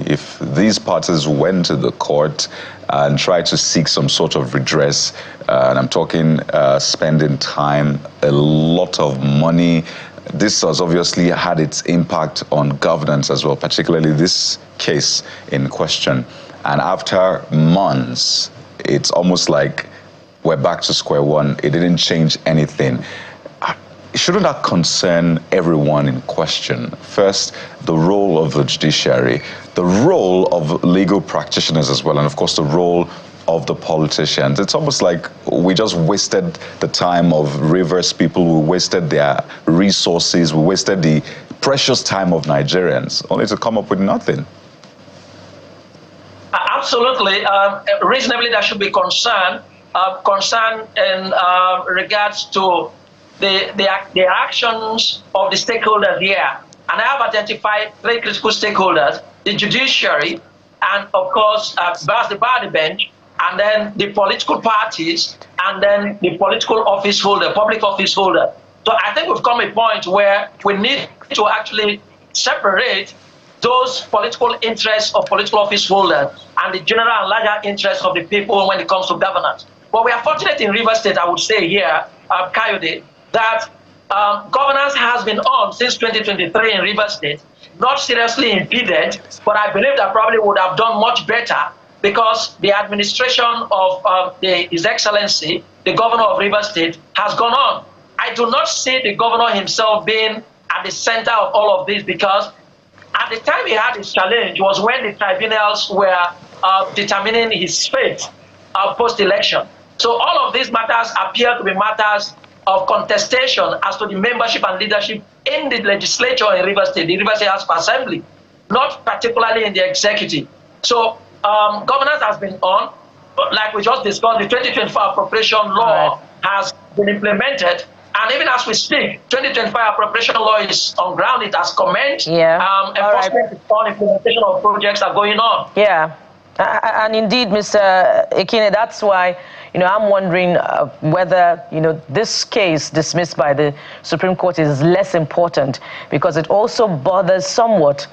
if these parties went to the court and tried to seek some sort of redress, and I'm talking spending time, a lot of money, this has obviously had its impact on governance as well, particularly this case in question. And after months, it's almost like we're back to square one. It didn't change anything. Shouldn't that concern everyone in question? First, the role of the judiciary, the role of legal practitioners as well, and of course the role of the politicians. It's almost like we just wasted the time of Rivers people, we wasted their resources, we wasted the precious time of Nigerians, only to come up with nothing. Absolutely. Reasonably, there should be concern in regards to the actions of the stakeholders here. And I have identified three critical stakeholders: the judiciary, and of course, that's the body bench, and then the political parties, and then the political office holder, public office holder. So I think we've come to a point where we need to actually separate those political interests of political office holders and the general and larger interests of the people when it comes to governance. But we are fortunate in Rivers State, I would say here, Kayode, that governance has been on since 2023 in Rivers State, not seriously impeded, but I believe that probably would have done much better because the administration of His Excellency, the Governor of Rivers State, has gone on. I do not see the Governor himself being at the center of all of this because at the time he had his challenge was when the tribunals were determining his fate post-election. So all of these matters appear to be matters of contestation as to the membership and leadership in the legislature in Rivers State, the Rivers State House of Assembly, not particularly in the executive. So governance has been on. Like we just discussed, the 2024 appropriation law has been implemented. And even as we speak, 2025 appropriation law is on ground. It has commenced. Enforcement is on, implementation of projects are going on. And indeed, Mr. Ekine, that's why, I'm wondering whether, this case dismissed by the Supreme Court is less important because it also bothers somewhat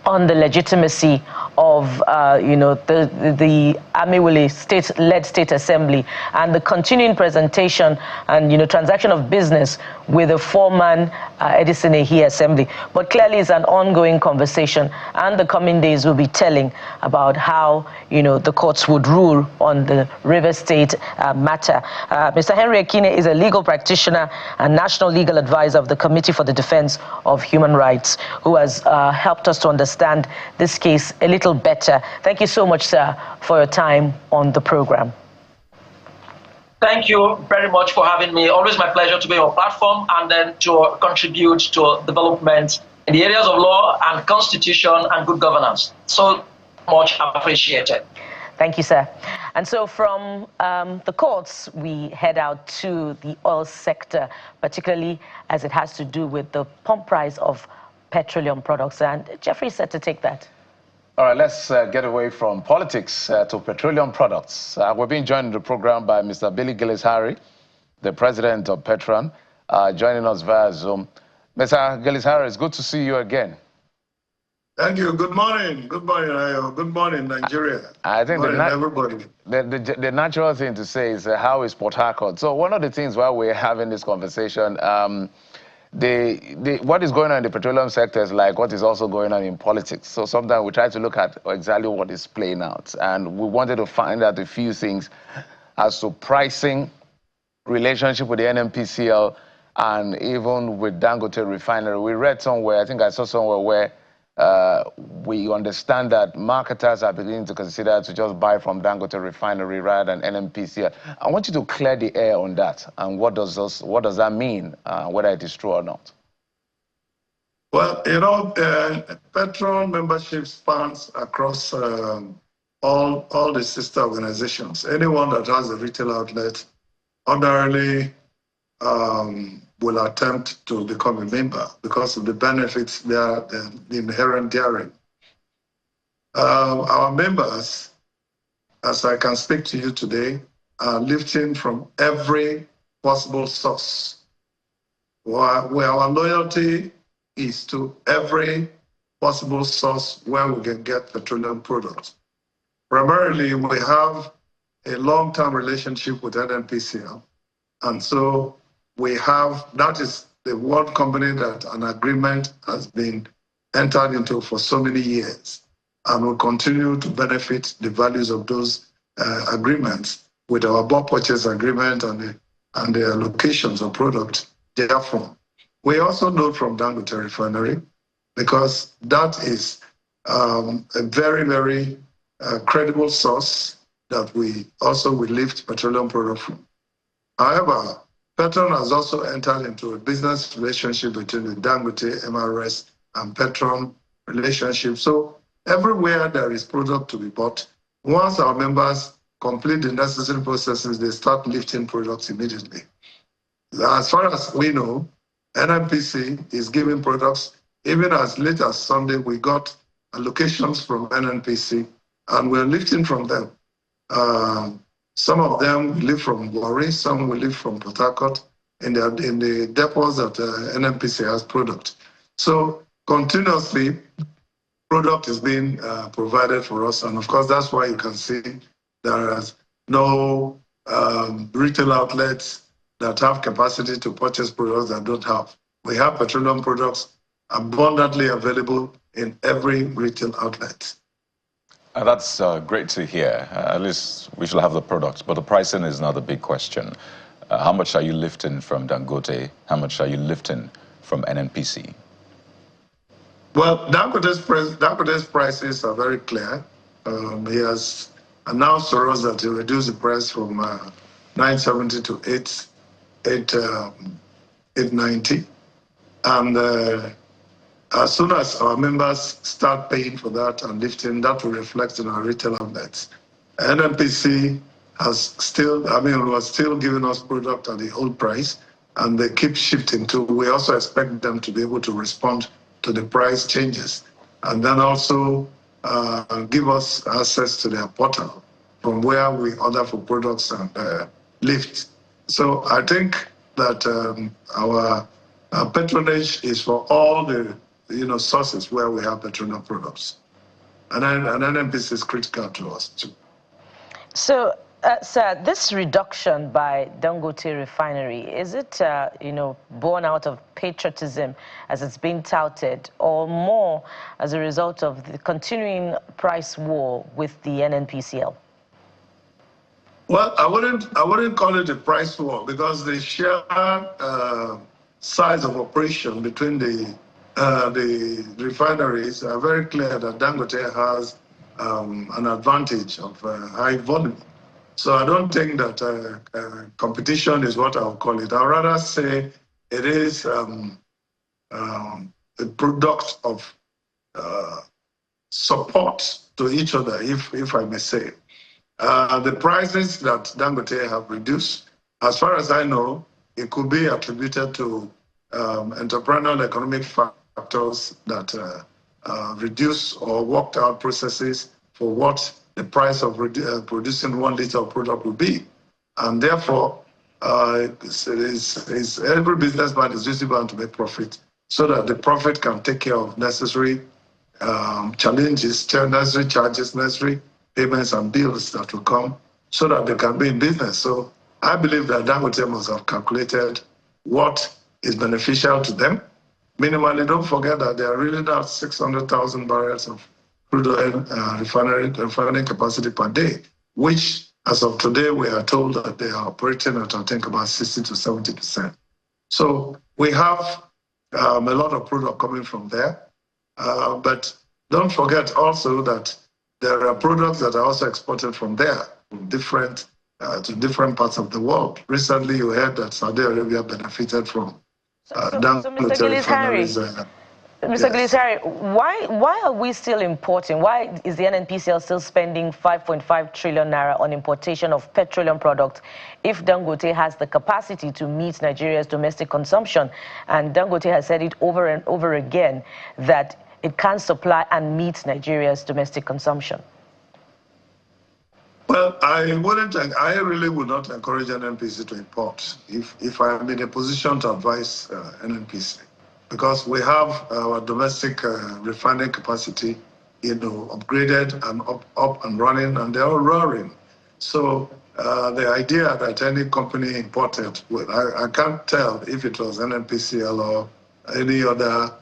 on the legitimacy of, the Amiwili state-led state assembly and the continuing presentation and, transaction of business with a four-man Edison Ehi assembly. But clearly it's an ongoing conversation, and the coming days will be telling about how, the courts would rule on the Rivers State matter. Mr. Henry Ekine is a legal practitioner and national legal advisor of the Committee for the Defense of Human Rights, who has helped us to understand this case a little better. Thank you so much, sir, for your time on the program. Thank you very much for having me. Always my pleasure to be on your platform and then to contribute to development in the areas of law and constitution and good governance. So much appreciated. Thank you, sir. And so from the courts, we head out to the oil sector, particularly as it has to do with the pump price of petroleum products. And Jeffrey is set to take that. All right, let's get away from politics to petroleum products. We're being joined in the program by Mr. Billy Gillis-Harry, the president of PETROAN, joining us via Zoom. Mr. Gillis-Harry, it's good to see you again. Thank you. Good morning. Good morning, Ayo. Good morning, Nigeria. I think everybody. The natural thing to say is how is Port Harcourt? So one of the things while we're having this conversation, what is going on in the petroleum sector is like what is also going on in politics. So sometimes we try to look at exactly what is playing out. And we wanted to find out a few things as to pricing, relationship with the NNPCL, and even with Dangote refinery. We read somewhere, I think I saw somewhere where we understand that marketers are beginning to consider to just buy from Dangote refinery rather than NNPCL. I want you to clear the air on that, and what does that mean, whether it is true or not? Well, you know, PETROAN membership spans across all the sister organizations. Anyone that has a retail outlet ordinarily will attempt to become a member because of the benefits that are inherent therein. Our members, as I can speak to you today, are lifting from every possible source, where our loyalty is to every possible source where we can get petroleum products. Primarily, we have a long-term relationship with NNPCL, and so that is the one company that an agreement has been entered into for so many years, and will continue to benefit the values of those agreements with our bulk purchase agreement and the allocations of product therefrom. We also know from Dangote refinery, because that is a very, very credible source that we also will lift petroleum product from. However, PETROAN has also entered into a business relationship between the Dangote, MRS, and PETROAN relationship. So everywhere there is product to be bought, once our members complete the necessary processes, they start lifting products immediately. As far as we know, NNPC is giving products. Even as late as Sunday, we got allocations from NNPC, and we're lifting from them. Some of them will live from Warri, some will live from Port Harcourt in the depots that NNPC has product. So continuously, product is being provided for us, and of course, that's why you can see there is no retail outlets that have capacity to purchase products that don't have. We have petroleum products abundantly available in every retail outlet. That's great to hear. At least we shall have the products, but the pricing is not the big question. How much are you lifting from Dangote? How much are you lifting from NNPC? Well, Dangote's prices are very clear. He has announced to us that he reduced the price from 970 to 890. And as soon as our members start paying for that and lifting, that will reflect in our retail outlets. NNPC was still giving us product at the old price, and they keep shifting too. We also expect them to be able to respond to the price changes, and then also give us access to their portal from where we order for products and lift. So I think that our patronage is for all the sources where we have petroleum products. And NNPC is critical to us too. So, sir, this reduction by Dangote refinery, is it, born out of patriotism as it's been touted, or more as a result of the continuing price war with the NNPCL? Well, I wouldn't call it a price war, because the sheer size of operation between the refineries are very clear that Dangote has an advantage of high volume. So I don't think that competition is what I'll call it. I'd rather say it is a product of support to each other, if I may say. The prices that Dangote have reduced, as far as I know, it could be attributed to entrepreneurial economic factors that reduce or worked out processes for what the price of producing 1 liter of product will be. And therefore, every businessman is usually bound to make profit, so that the profit can take care of necessary challenges, necessary charges, necessary payments and bills that will come so that they can be in business. So I believe that Dangote must have calculated what is beneficial to them. Minimally, don't forget that they are really not 600,000 barrels of crude oil refining capacity per day, which, as of today, we are told that they are operating at, I think, about 60 to 70%. So we have a lot of product coming from there. But don't forget also that there are products that are also exported from there to different parts of the world. Recently, you heard that Saudi Arabia benefited from Dangote refineries. Mr. Gillisari, why are we still importing? Why is the NNPCL still spending 5.5 trillion naira on importation of petroleum products if Dangote has the capacity to meet Nigeria's domestic consumption? And Dangote has said it over and over again that it can't supply and meet Nigeria's domestic consumption. Well, I really would not encourage NNPC to import if I am in a position to advise NNPC. Because we have our domestic refining capacity, upgraded and up and running, and they're all roaring. So the idea that any company imported, I can't tell if it was NNPCL or any other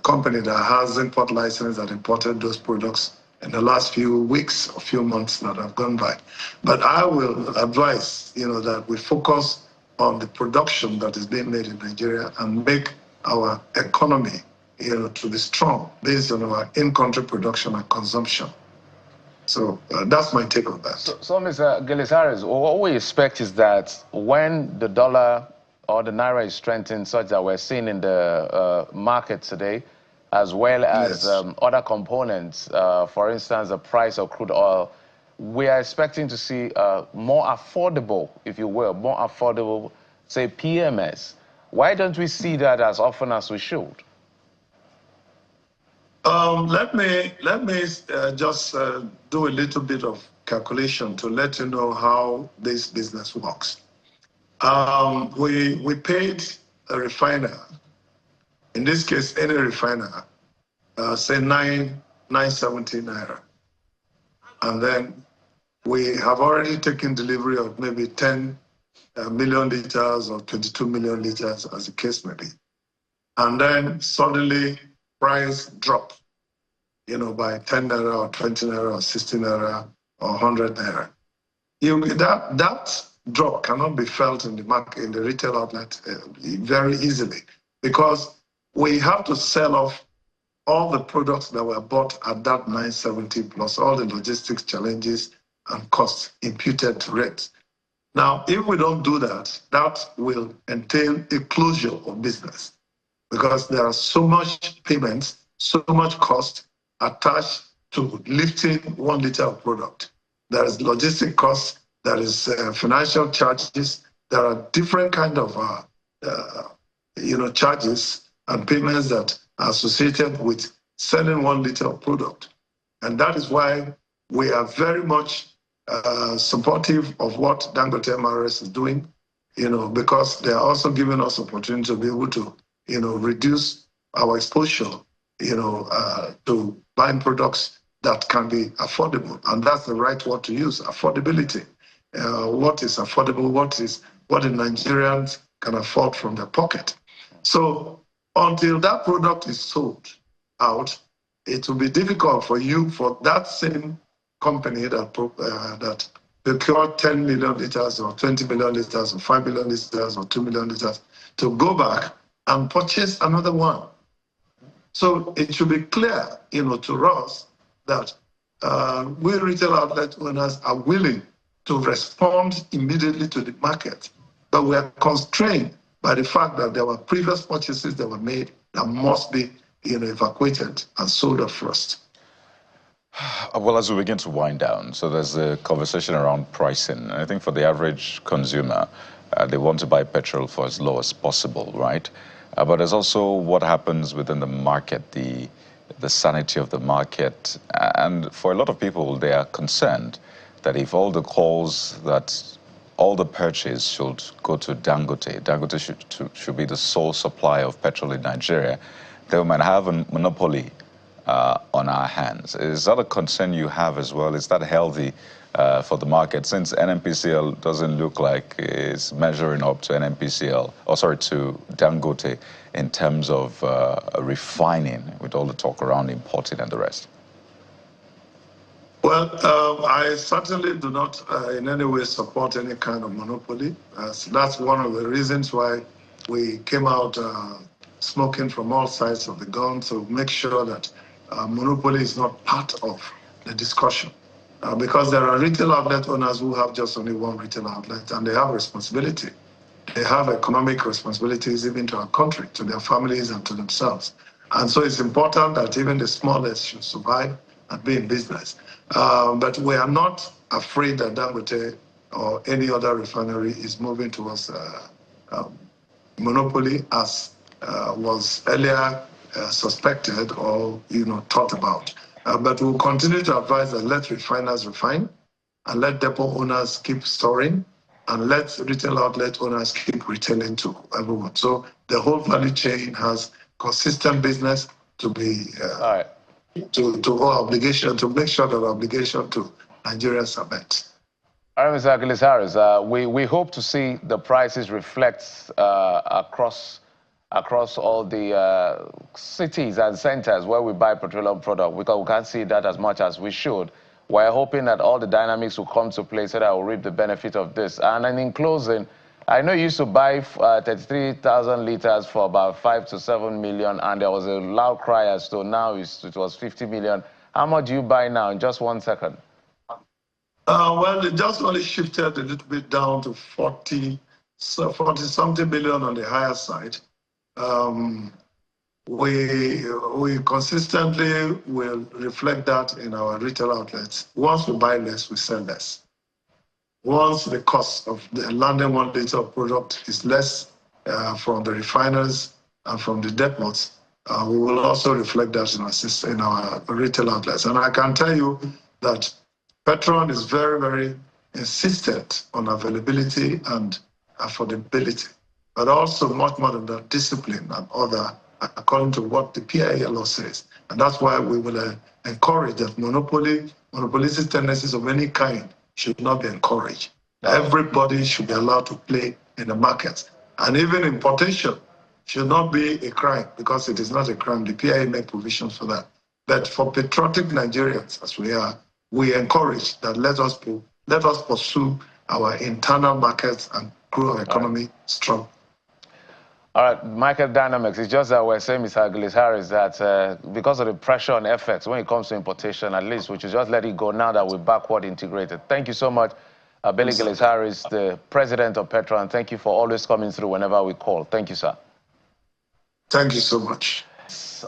company that has import license that imported those products in the last few weeks or few months that have gone by. But I will advise, that we focus on the production that is being made in Nigeria and make our economy, to be strong based on our in-country production and consumption. So that's my take on that. So Mr. Gillisari, what we expect is that when the dollar or the Naira is strengthened such that we're seeing in the market today, as well as other components, for instance, the price of crude oil, we are expecting to see more affordable, if you will, more affordable, say, PMS. Why don't we see that as often as we should? Let me just do a little bit of calculation to let you know how this business works. We paid a refiner, in this case, any refiner, say 970 naira. And then we have already taken delivery of maybe 10 million liters or 22 million liters, as the case may be. And then suddenly price drop, by 10 naira or 20 naira or 60 naira or 100 naira. That drop cannot be felt in the market, in the retail outlet very easily, because we have to sell off all the products that were bought at that 970 plus all the logistics challenges and costs imputed to rates. Now, if we don't do that, that will entail a closure of business, because there are so much payments, so much cost attached to lifting 1 liter of product. There is logistic costs, there is financial charges, there are different kind of charges and payments that are associated with selling 1 liter of product. And that is why we are very much supportive of what Dangote MRS is doing, because they are also giving us opportunity to be able to, reduce our exposure, to buying products that can be affordable. And that's the right word to use, affordability. What is affordable? What the Nigerians can afford from their pocket. So until that product is sold out, it will be difficult for that same company that procured 10 million liters or 20 million liters or 5 million liters or 2 million liters to go back and purchase another one. So it should be clear, to us that we retail outlet owners are willing to respond immediately to the market, but we are constrained by the fact that there were previous purchases that were made that must be evacuated and sold off first. Well, as we begin to wind down, so there's a conversation around pricing. I think for the average consumer, they want to buy petrol for as low as possible, right? But there's also what happens within the market, the sanity of the market. And for a lot of people, they are concerned that if all the calls that all the purchase should go to Dangote, Dangote should be the sole supplier of petrol in Nigeria, they might have a monopoly on our hands. Is that a concern you have as well? Is that healthy for the market, since NNPCL doesn't look like it's measuring up to NNPCL, or sorry, to Dangote in terms of refining, with all the talk around importing and the rest? Well, I certainly do not in any way support any kind of monopoly. That's one of the reasons why we came out smoking from all sides of the gun to make sure that monopoly is not part of the discussion. Because there are retail outlet owners who have just only one retail outlet, and they have responsibility. They have economic responsibilities even to our country, to their families and to themselves. And so it's important that even the smallest should survive and be in business. But we are not afraid that Dangote or any other refinery is moving towards monopoly, as was earlier suspected or thought about. But we'll continue to advise that let refiners refine, and let depot owners keep storing, and let retail outlet owners keep retailing to everyone. So the whole value chain has consistent business to be to our obligation, to make sure that our obligation to Nigerians are met. All right, Mr. Achilles-Harris, we hope to see the prices reflect across all the cities and centers where we buy petroleum product, because we can't see that as much as we should. We're hoping that all the dynamics will come to play so that we'll reap the benefit of this. And then in closing, I know you used to buy 33,000 liters for about 5 to 7 million, and there was a loud cry as to now it was 50 million. How much do you buy now in just 1 second? Well, it just only shifted a little bit down to 40-something million on the higher side. We consistently will reflect that in our retail outlets. Once we buy less, we sell less. Once the cost of the landing 1 liter of product is less from the refiners and from the depots, we will also reflect that in our retail outlets. And I can tell you that PETROAN is very, very insistent on availability and affordability, but also much more than that, discipline and other, according to what the PIA law says. And that's why we will encourage that monopolistic tendencies of any kind should not be encouraged. Everybody should be allowed to play in the markets. And even importation should not be a crime, because it is not a crime. The PIA make provisions for that. But for patriotic Nigerians, as we are, we encourage that let us pursue our internal markets and grow our economy strong. All right, market dynamics. It's just that we're saying, Mr. Achilles-Harris, that because of the pressure on FX, when it comes to importation, at least we should just let it go now that we're backward integrated. Thank you so much, Billy Achilles-Harris, the president of PETROAN. Thank you for always coming through whenever we call. Thank you, sir. Thank you so much.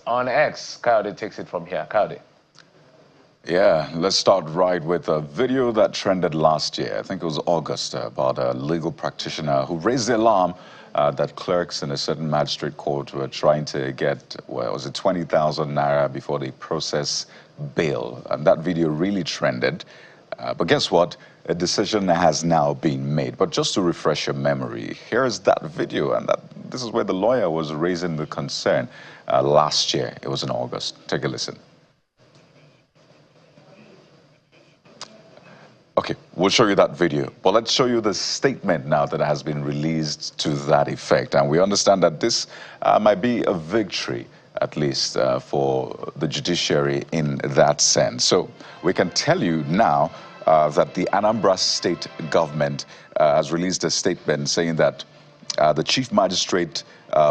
On X, Kayode takes it from here. Kayode. Yeah, let's start right with a video that trended last year. I think it was August, about a legal practitioner who raised the alarm that clerks in a certain magistrate court were trying to get, well, was it 20,000 Naira before they process bail. And that video really trended. But guess what? A decision has now been made. But just to refresh your memory, here's that video. And this is where the lawyer was raising the concern last year. It was in August. Take a listen. Okay, we'll show you that video, but let's show you the statement now that has been released to that effect. And we understand that this might be a victory, at least for the judiciary in that sense. So we can tell you now that the Anambra state government has released a statement saying that the chief magistrate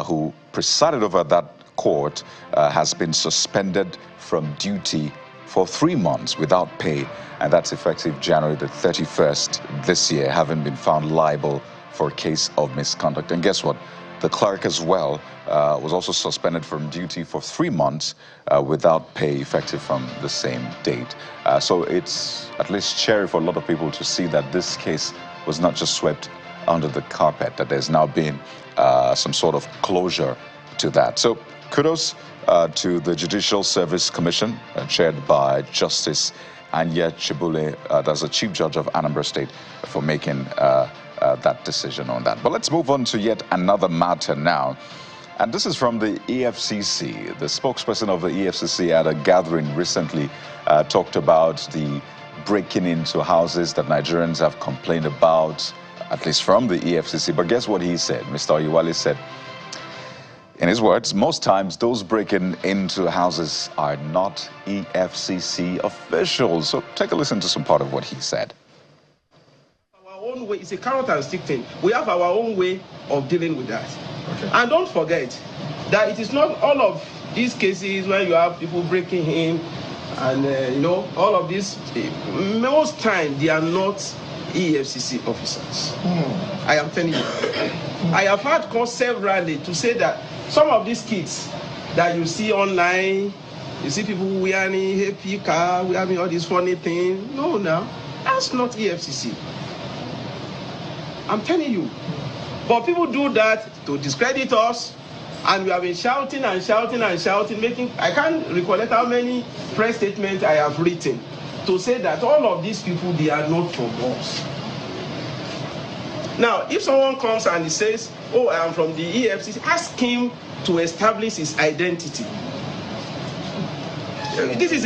who presided over that court has been suspended from duty for 3 months without pay, and that's effective January the 31st this year, having been found liable for a case of misconduct. And guess what? The clerk as well was also suspended from duty for 3 months without pay, effective from the same date. So it's at least cheery for a lot of people to see that this case was not just swept under the carpet, that there's now been some sort of closure to that. So kudos to the Judicial Service Commission, chaired by Justice Anya Chibule, that's the Chief Judge of Anambra State, for making that decision on that. But let's move on to yet another matter now. And this is from the EFCC. The spokesperson of the EFCC at a gathering recently talked about the breaking into houses that Nigerians have complained about, at least from the EFCC. But guess what he said? Mr. Oyewale said, in his words, most times those breaking into houses are not EFCC officials. So take a listen to some part of what he said. Our own way, it's a carrot and stick thing. We have our own way of dealing with that. Okay. And don't forget that it is not all of these cases where you have people breaking in and, you know, all of these, most times they are not EFCC officers. I am telling you. I have had calls severally to say that some of these kids that you see online, you see people wearing happy car, wearing all these funny things. No, now, that's not EFCC. I'm telling you. But people do that to discredit us, and we have been shouting and shouting and shouting, making, I can't recollect how many press statements I have written to say that all of these people, they are not from us. Now, if someone comes and he says, oh, I am from the EFCC, ask him to establish his identity. This is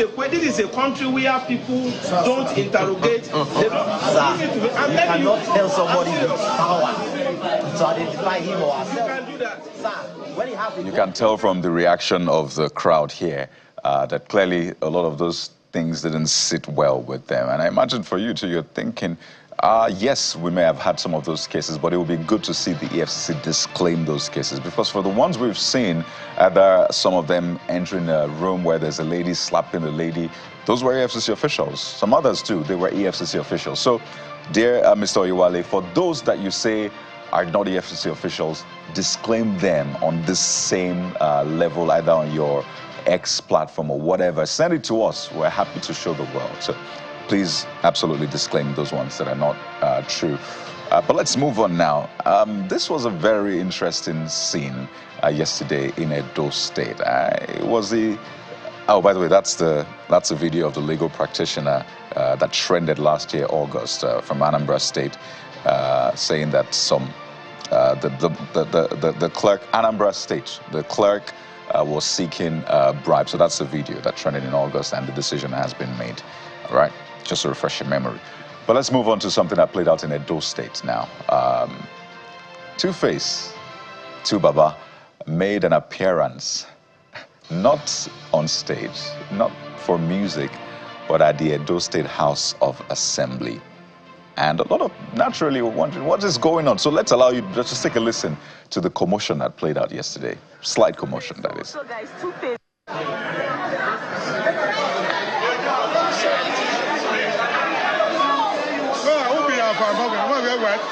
a country where people don't interrogate. They don't. You cannot tell somebody with power to identify him or herself. You can do that. Sir, when you can tell from the reaction of the crowd here that clearly a lot of those things didn't sit well with them. And I imagine for you too, you're thinking, yes, we may have had some of those cases, but it would be good to see the EFCC disclaim those cases, because for the ones we've seen, there are some of them entering a room where there's a lady slapping a lady. Those were EFCC officials. Some others too, they were EFCC officials. So, dear Mr. Oyewale, for those that you say are not EFCC officials, disclaim them on this same level, either on your X platform or whatever. Send it to us. We're happy to show the world. So please absolutely disclaim those ones that are not true. But let's move on now. This was a very interesting scene yesterday in Edo State. It was the... Oh, by the way, that's a video of the legal practitioner that trended last year, August, from Anambra State, saying that the clerk, Anambra State, the clerk was seeking bribe. So that's the video that trended in August, and the decision has been made. All right, just to refresh your memory. But let's move on to something that played out in Edo State now. Two-Face, Baba, made an appearance, not on stage, not for music, but at the Edo State House of Assembly. And a lot of, naturally, were wondering, what is going on? So let's allow you, just take a listen to the commotion that played out yesterday. Slight commotion, that is. So guys, Two-Face.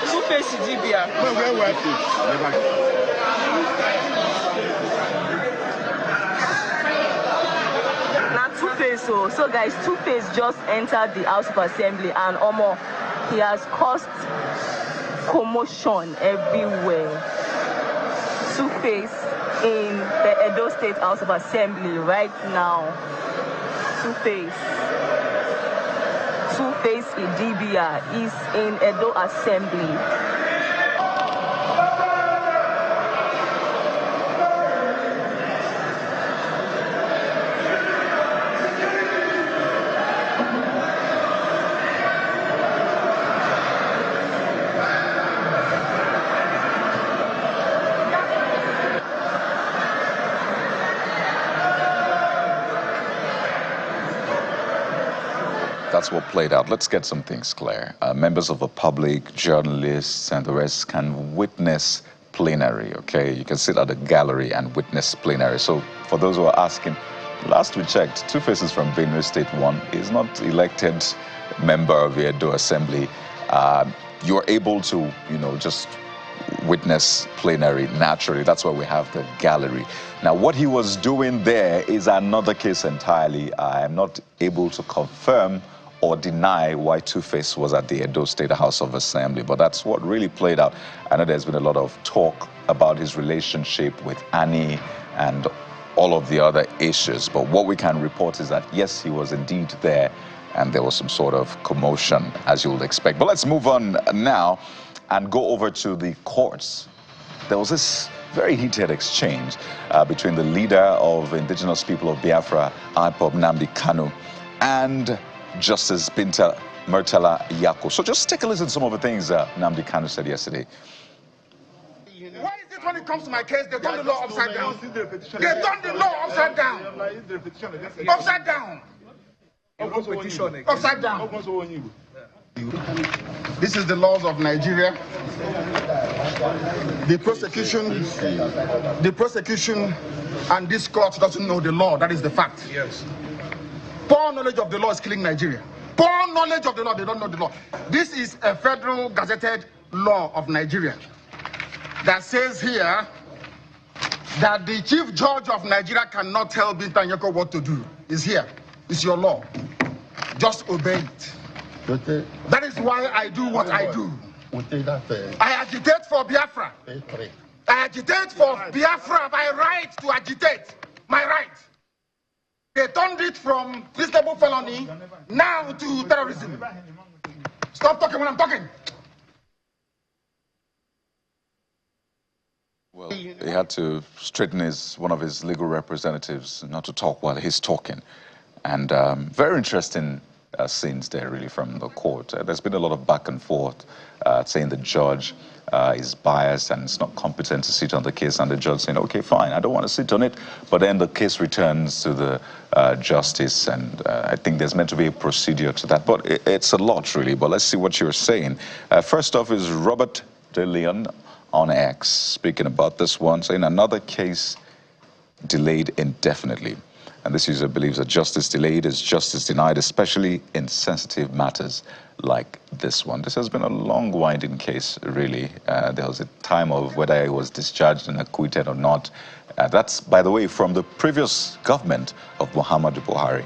Two-Face Dibia. Now Two-Face, so guys, Two-Face just entered the House of Assembly, and he has caused commotion everywhere. Two-Face in the Edo State House of Assembly right now. Two-Face Idibia is in Edo Assembly. That's what played out. Let's get some things clear. Members of the public, journalists, and the rest can witness plenary, okay? You can sit at the gallery and witness plenary. So for those who are asking, last we checked, Two-Face is from Benue State 1. He's not elected member of the Edo Assembly. You're able to, just witness plenary naturally. That's why we have the gallery. Now, what he was doing there is another case entirely. I am not able to confirm or deny why Two-Face was at the Edo State House of Assembly, but that's what really played out. I know there's been a lot of talk about his relationship with Annie and all of the other issues, but what we can report is that, yes, he was indeed there, and there was some sort of commotion, as you would expect. But let's move on now and go over to the courts. There was this very heated exchange between the leader of indigenous people of Biafra, IPOB, Nnamdi Kanu, and Justice Binta Murtala Yako. So just take a listen to some of the things Nnamdi Kanu said yesterday. Why is it when it comes to my case, they turn the law upside down? They turn the law upside down. Upside down. Upside down. This is the laws of Nigeria. The prosecution and this court doesn't know the law. That is the fact. Yes. Poor knowledge of the law is killing Nigeria. Poor knowledge of the law, they don't know the law. This is a federal gazetted law of Nigeria that says here that the chief judge of Nigeria cannot tell Binta Nyako what to do. It's here. It's your law. Just obey it. Okay. That is why I do what I do. I agitate for Biafra. I agitate for Biafra. My right to agitate. My right. They turned it from reasonable felony now to terrorism. Stop talking when I'm talking. Well, he had to straighten one of his legal representatives not to talk while he's talking. And very interesting scenes there, really, from the court. There's been a lot of back and forth saying the judge is biased and is not competent to sit on the case, and the judge saying, okay, fine, I don't want to sit on it. But then the case returns to the justice, and I think there's meant to be a procedure to that. But it's a lot, really. But let's see what you're saying. First off is Robert De Leon on X, speaking about this one, saying another case delayed indefinitely. And this user believes that justice delayed is justice denied, especially in sensitive matters like this one. This has been a long, winding case, really. There was a time of whether he was discharged and acquitted or not. That's, by the way, from the previous government of Muhammadu Buhari.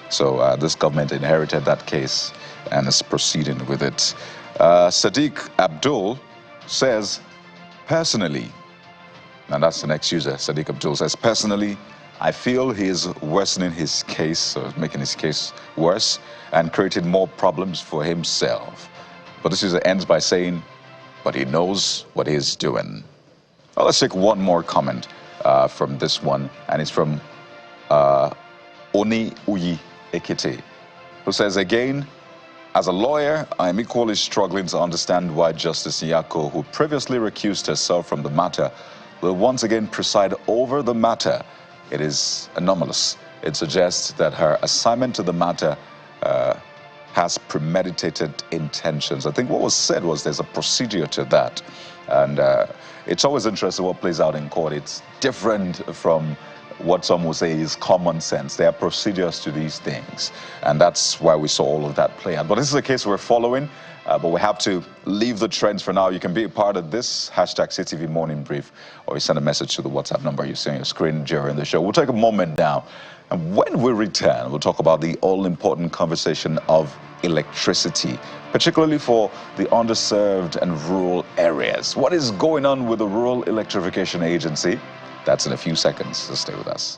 So this government inherited that case and is proceeding with it. Sadiq Abdul says, personally, and that's the next user, Sadiq Abdul says, personally, I feel he is worsening his case, so making his case worse, and creating more problems for himself. But this user ends by saying, but he knows what he's doing. Well, let's take one more comment from this one, and it's from Oni Uyi Ekete, who says, again, as a lawyer, I am equally struggling to understand why Justice Nyako, who previously recused herself from the matter, will once again preside over the matter. It is anomalous. It suggests that her assignment to the matter has premeditated intentions. I think what was said was there's a procedure to that. And it's always interesting what plays out in court. It's different from what some will say is common sense. There are procedures to these things. And that's why we saw all of that play out. But this is a case we're following. But we have to leave the trends for now. You can be a part of this, hashtag CTV Morning Brief, or you send a message to the WhatsApp number you see on your screen during the show. We'll take a moment now. And when we return, we'll talk about the all-important conversation of electricity, particularly for the underserved and rural areas. What is going on with the Rural Electrification Agency? That's in a few seconds, so stay with us.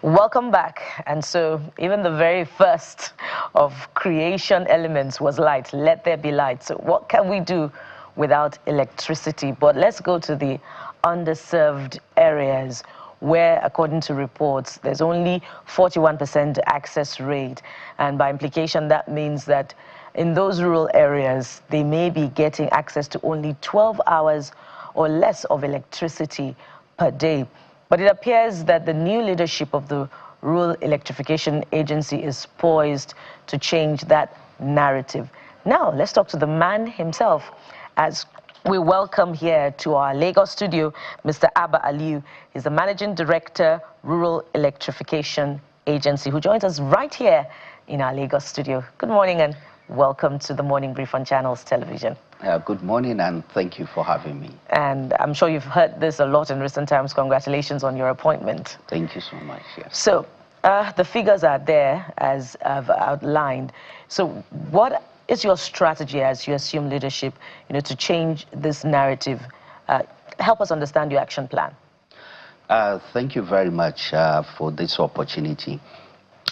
Welcome back. And so even the very first of creation elements was light. Let there be light. So what can we do without electricity? But let's go to the underserved areas where, according to reports, there's only 41% access rate. And by implication, that means that in those rural areas, they may be getting access to only 12 hours or less of electricity per day. But it appears that the new leadership of the Rural Electrification Agency is poised to change that narrative. Now, let's talk to the man himself as we welcome here to our Lagos studio, Mr. Abba Aliyu. He's the Managing Director, Rural Electrification Agency, who joins us right here in our Lagos studio. Good morning and welcome to the Morning Brief on Channels Television. Good morning and thank you for having me. And I'm sure you've heard this a lot in recent times. Congratulations on your appointment. Thank you so much. Yes. So, The figures are there, as I've outlined. So what is your strategy as you assume leadership, to change this narrative? Help us understand your action plan. Thank you very much for this opportunity.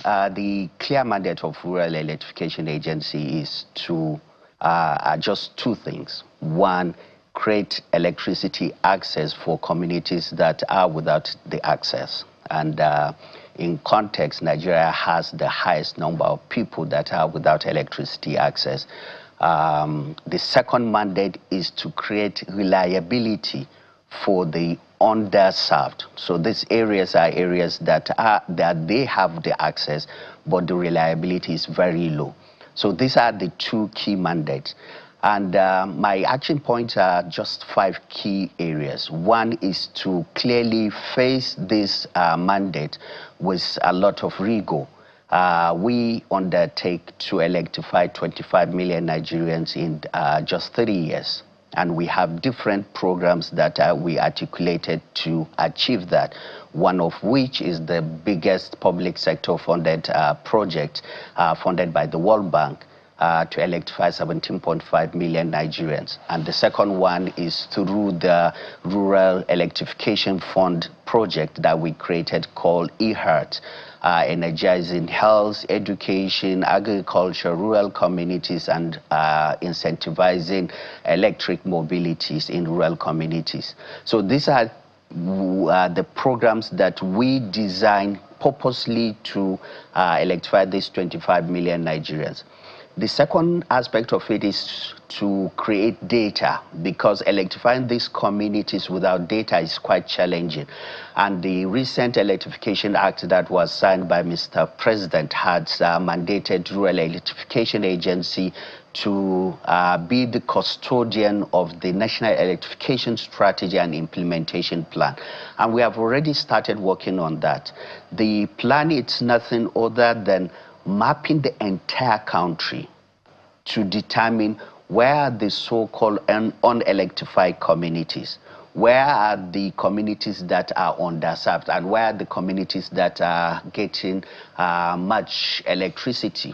The clear mandate of Rural Electrification Agency is to just two things. One, create electricity access for communities that are without the access. And in context, Nigeria has the highest number of people that are without electricity access. The second mandate is to create reliability for the underserved. So these areas are areas that they have the access, but the reliability is very low. So these are the two key mandates. And my action points are just 5 key areas. One is to clearly face this mandate with a lot of rigor. We undertake to electrify 25 million Nigerians in just 30 years. And we have different programs that we articulated to achieve that, one of which is the biggest public sector funded project funded by the World Bank to electrify 17.5 million Nigerians. And the second one is through the Rural Electrification Fund project that we created called eHeart, energizing health, education, agriculture, rural communities, and incentivizing electric mobilities in rural communities. So these are the programs that we designed purposely to electrify these 25 million Nigerians. The second aspect of it is to create data, because electrifying these communities without data is quite challenging. And the recent Electrification Act that was signed by Mr. President had mandated Rural Electrification Agency to be the custodian of the National Electrification Strategy and Implementation Plan. And we have already started working on that. The plan is nothing other than mapping the entire country to determine where are the so-called unelectrified communities, where are the communities that are underserved, and where are the communities that are getting much electricity.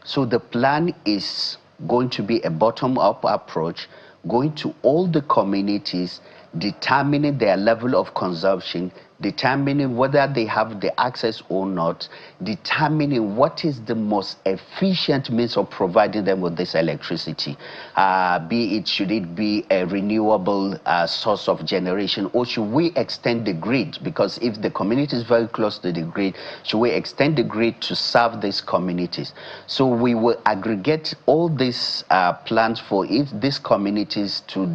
So the plan is going to be a bottom-up approach, going to all the communities, determining their level of consumption, determining whether they have the access or not, determining what is the most efficient means of providing them with this electricity. Should it be a renewable source of generation, or should we extend the grid? Because if the community is very close to the grid, should we extend the grid to serve these communities? So we will aggregate all these plans for these communities to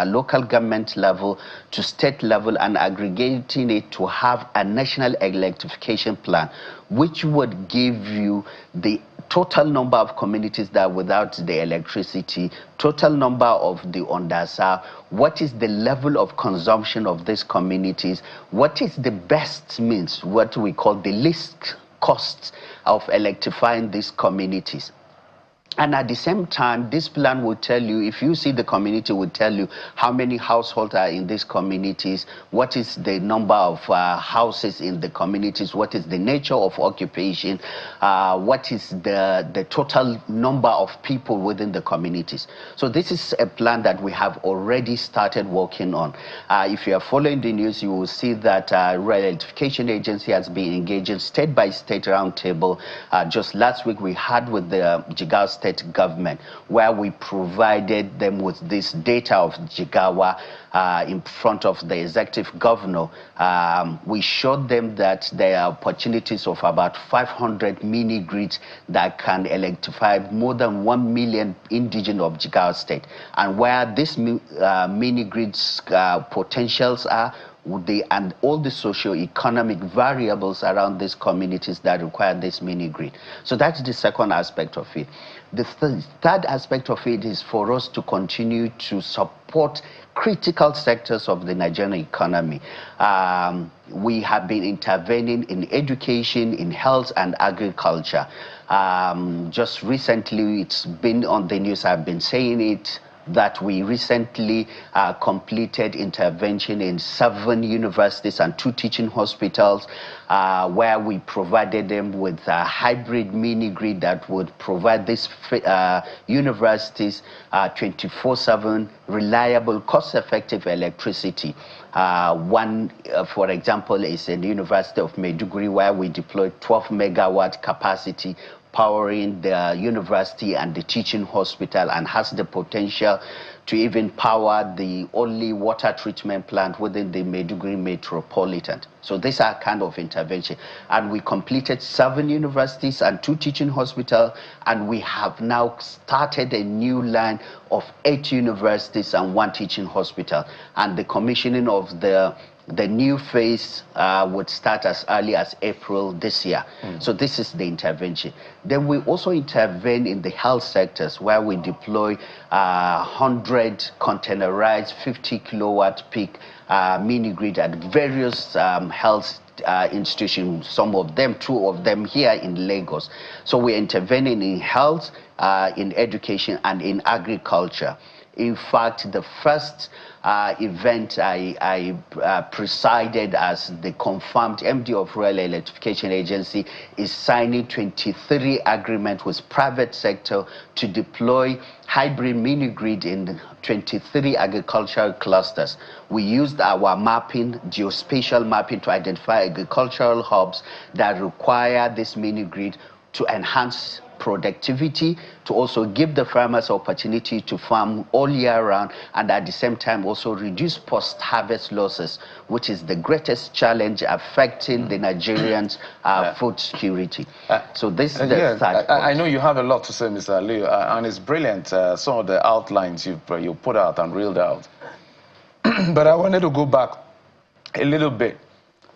local government level, to state level, and aggregating it to have a national electrification plan, which would give you the total number of communities that are without the electricity, total number of the underserved, what is the level of consumption of these communities, what is the best means, what we call the least cost of electrifying these communities. And at the same time, this plan will tell you, if you see the community, will tell you how many households are in these communities, what is the number of houses in the communities, what is the nature of occupation, what is the total number of people within the communities. So this is a plan that we have already started working on. If you are following the news, you will see that Rural Electrification Agency has been engaging state-by-state roundtable. Just last week, we had with the Jigawa State government, where we provided them with this data of Jigawa in front of the executive governor. We showed them that there are opportunities of about 500 mini grids that can electrify more than 1 million indigenous of Jigawa State. And where these mini grids potentials are, and all the socio-economic variables around these communities that require this mini grid. So that's the second aspect of it. The third aspect of it is for us to continue to support critical sectors of the Nigerian economy. We have been intervening in education, in health, and agriculture. Just recently, it's been on the news, I've been saying it, that we recently completed intervention in 7 universities and 2 teaching hospitals, where we provided them with a hybrid mini-grid that would provide these universities 24/7 reliable, cost-effective electricity. One, for example, is in the University of Maiduguri, where we deployed 12 megawatt capacity powering the university and the teaching hospital, and has the potential to even power the only water treatment plant within the Maiduguri metropolitan. So these are kind of intervention. And we completed 7 universities and 2 teaching hospitals, and we have now started a new line of 8 universities and 1 teaching hospital. And the commissioning of the new phase would start as early as April this year. So this is the intervention. Then we also intervene in the health sectors, where we deploy 100 containerized 50 kilowatt peak mini-grid at various health institutions, some of them, 2 of them here in Lagos. So we're intervening in health, in education, and in agriculture. In fact, the first event I presided as the confirmed MD of Rural Electrification Agency is signing 23 agreements with private sector to deploy hybrid mini-grid in 23 agricultural clusters. We used our mapping, geospatial mapping, to identify agricultural hubs that require this mini-grid to enhance productivity, to also give the farmers opportunity to farm all year round, and at the same time also reduce post-harvest losses, which is the greatest challenge affecting the Nigerians' food security. So this is the third point. I know you have a lot to say, Mr. Aliyu, and it's brilliant, some of the outlines you put out and reeled out. But I wanted to go back a little bit.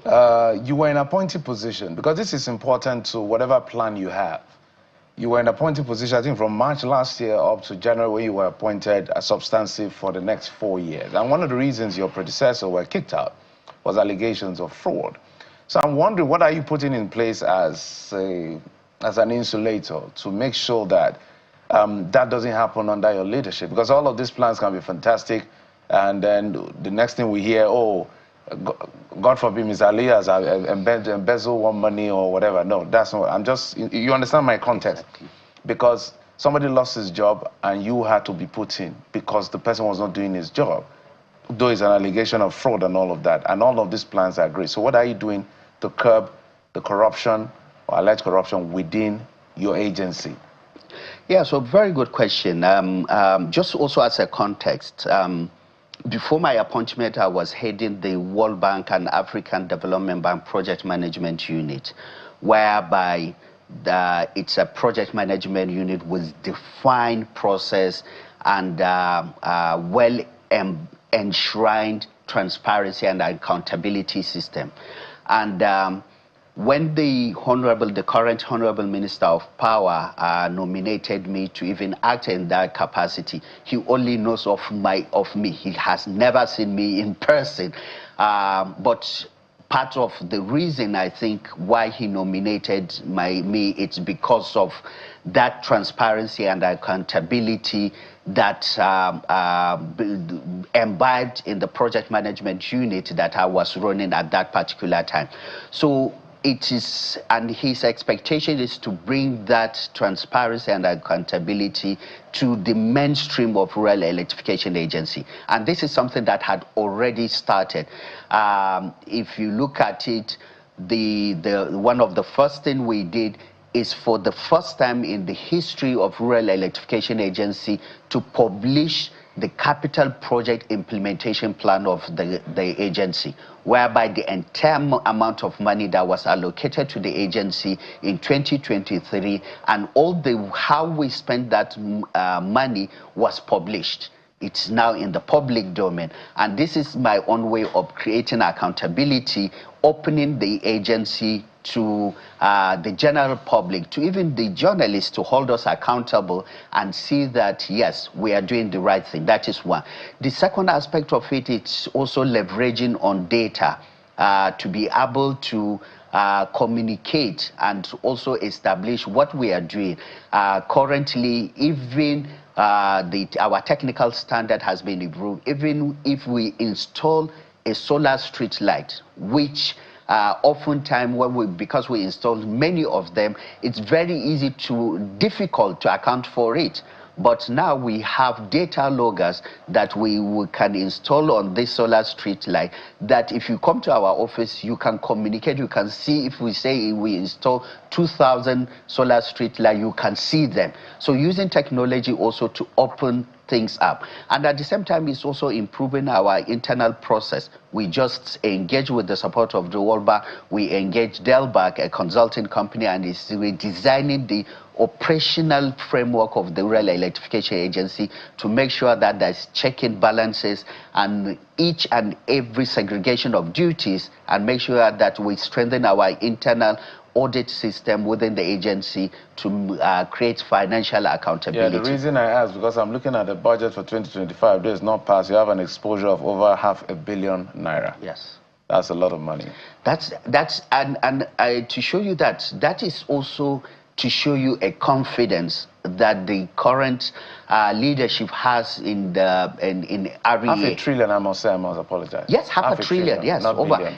You were in a appointed position, because this is important to whatever plan you have. You were in a appointed position, I think, from March last year up to January, when you were appointed as substantive for the next 4 years. And one of the reasons your predecessor were kicked out was allegations of fraud. So I'm wondering, what are you putting in place as an insulator to make sure that that doesn't happen under your leadership? Because all of these plans can be fantastic, and then the next thing we hear, oh, God forbid Mr. Ali has embezzled one money or whatever. No, that's not. I'm just, you understand my context. Because somebody lost his job and you had to be put in because the person was not doing his job. Though it's an allegation of fraud and all of that. And all of these plans are great. So what are you doing to curb the corruption or alleged corruption within your agency? Yeah, so very good question. Just also as a context, before my appointment, I was heading the World Bank and African Development Bank Project Management Unit, whereby it's a project management unit with defined process and well-enshrined transparency and accountability system. And when the current Honorable Minister of Power nominated me to even act in that capacity, he only knows of me. He has never seen me in person. But part of the reason, I think, why he nominated me, it's because of that transparency and accountability that imbibed in the project management unit that I was running at that particular time. So it is, and his expectation is to bring that transparency and accountability to the mainstream of Rural Electrification Agency. And this is something that had already started. If you look at it, one of the first things we did is, for the first time in the history of Rural Electrification Agency, to publish the capital project implementation plan of the agency, whereby the entire amount of money that was allocated to the agency in 2023 and how we spent that money was published. It's now in the public domain. And this is my own way of creating accountability, opening the agency to the general public, to even the journalists, to hold us accountable and see that, yes, we are doing the right thing. That is one. The second aspect of it is also leveraging on data to be able to communicate and also establish what we are doing. Currently, even our technical standard has been improved. Even if we install a solar street light, which oftentimes because we install many of them, it's very difficult to account for it. But now we have data loggers that we can install on this solar street light, that if you come to our office, you can communicate, you can see. If we say we install 2,000 solar street light, you can see them. So using technology also to open things up. And at the same time, it's also improving our internal process. We just engage with the support of the World Bank. We engage Delbach, a consulting company, and is redesigning the operational framework of the Rural Electrification Agency to make sure that there's checking balances and each and every segregation of duties, and make sure that we strengthen our internal audit system within the agency to create financial accountability. Yeah, the reason I ask, because I'm looking at the budget for 2025, this is not passed. You have an exposure of over £500 million Naira. Yes. That's a lot of money. To show you that is also to show you a confidence that the current leadership has in REA. $500 billion, I must say, I must apologize. Yes, $500 billion, yes.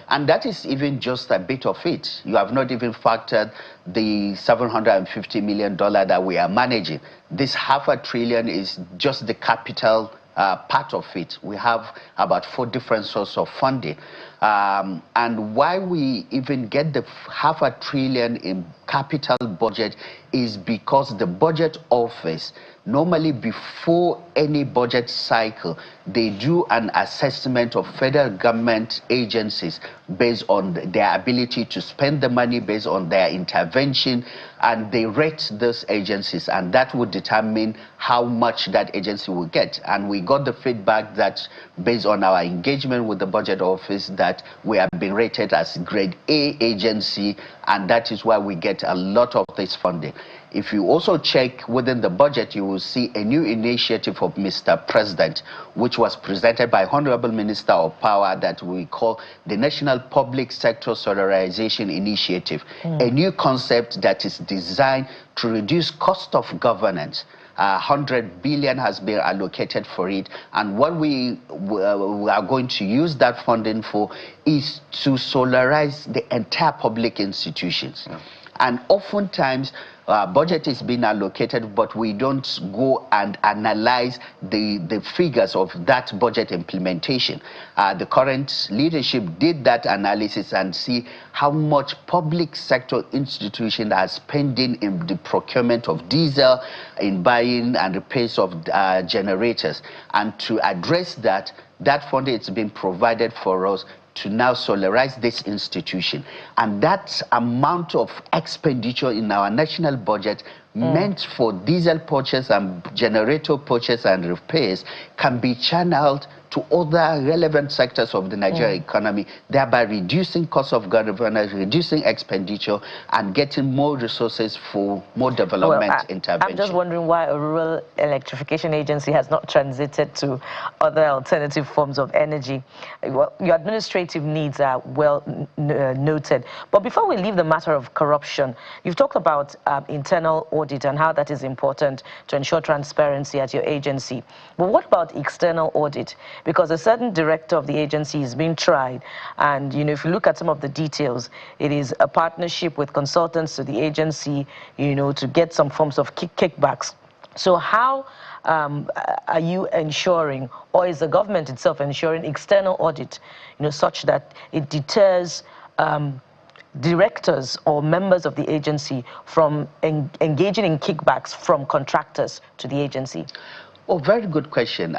And that is even just a bit of it. You have not even factored the $750 million that we are managing. This $500 billion is just the capital part of it. We have about 4 different sources of funding. And why we even get the $500 billion in capital budget is because the budget office, normally before any budget cycle, they do an assessment of federal government agencies based on their ability to spend the money, based on their intervention, and they rate those agencies, and that would determine how much that agency will get. And we got the feedback that based on our engagement with the budget office, that we have been rated as grade A agency, and that is why we get a lot of this funding. If you also check within the budget, you will see a new initiative of Mr. President, which was presented by Honorable Minister of Power, that we call the National Public Sector Solarization Initiative, a new concept that is designed to reduce cost of governance. 100 billion has been allocated for it, and what we are going to use that funding for is to solarize the entire public institutions. And oftentimes, budget is being allocated, but we don't go and analyze the figures of that budget implementation. The current leadership did that analysis and see how much public sector institution are spending in the procurement of diesel, in buying and repairs of generators. And to address that funding is being provided for us to now solarize this institution. And that amount of expenditure in our national budget meant for diesel purchase and generator purchase and repairs can be channeled to other relevant sectors of the Nigerian economy, thereby reducing cost of governance, reducing expenditure, and getting more resources for more development intervention. I'm just wondering why a rural electrification agency has not transited to other alternative forms of energy. Well, your administrative needs are well noted. But before we leave the matter of corruption, you've talked about internal audit and how that is important to ensure transparency at your agency. But what about external audit? Because a certain director of the agency is being tried, and if you look at some of the details, it is a partnership with consultants to the agency, to get some forms of kickbacks. So how are you ensuring, or is the government itself ensuring external audit, such that it deters directors or members of the agency from engaging in kickbacks from contractors to the agency? Oh, very good question.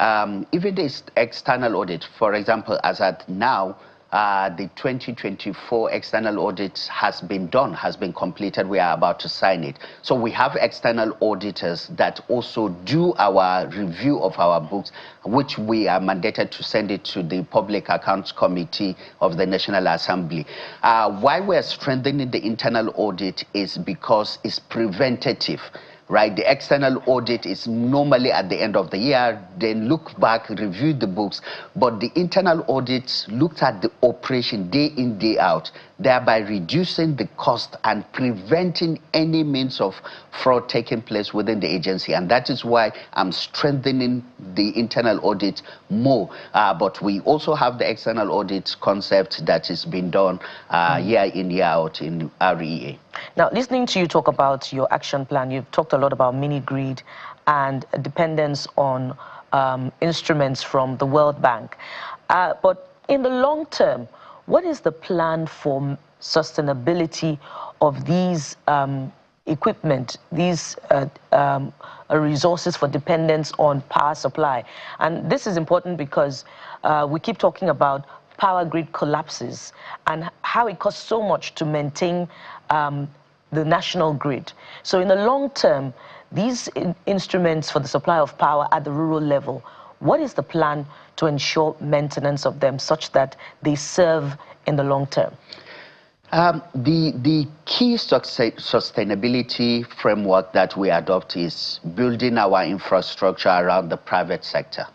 Even this external audit, for example, as at now, the 2024 external audit has been done, has been completed. We are about to sign it. So we have external auditors that also do our review of our books, which we are mandated to send it to the Public Accounts Committee of the National Assembly. Why we're strengthening the internal audit is because it's preventative. right? The external audit is normally at the end of the year, then look back, review the books, but the internal audits looked at the operation day in, day out, thereby reducing the cost and preventing any means of fraud taking place within the agency. And that is why I'm strengthening the internal audit more. But we also have the external audit concept that is being done year in, year out in REA. Now, listening to you talk about your action plan, you've talked a lot about mini-grid and dependence on instruments from the World Bank. But in the long term, what is the plan for sustainability of these equipment, these resources for dependence on power supply? And this is important because we keep talking about power grid collapses and how it costs so much to maintain the national grid. So in the long term, these instruments for the supply of power at the rural level, what is the plan to ensure maintenance of them such that they serve in the long term? The key sustainability framework that we adopt is building our infrastructure around the private sector.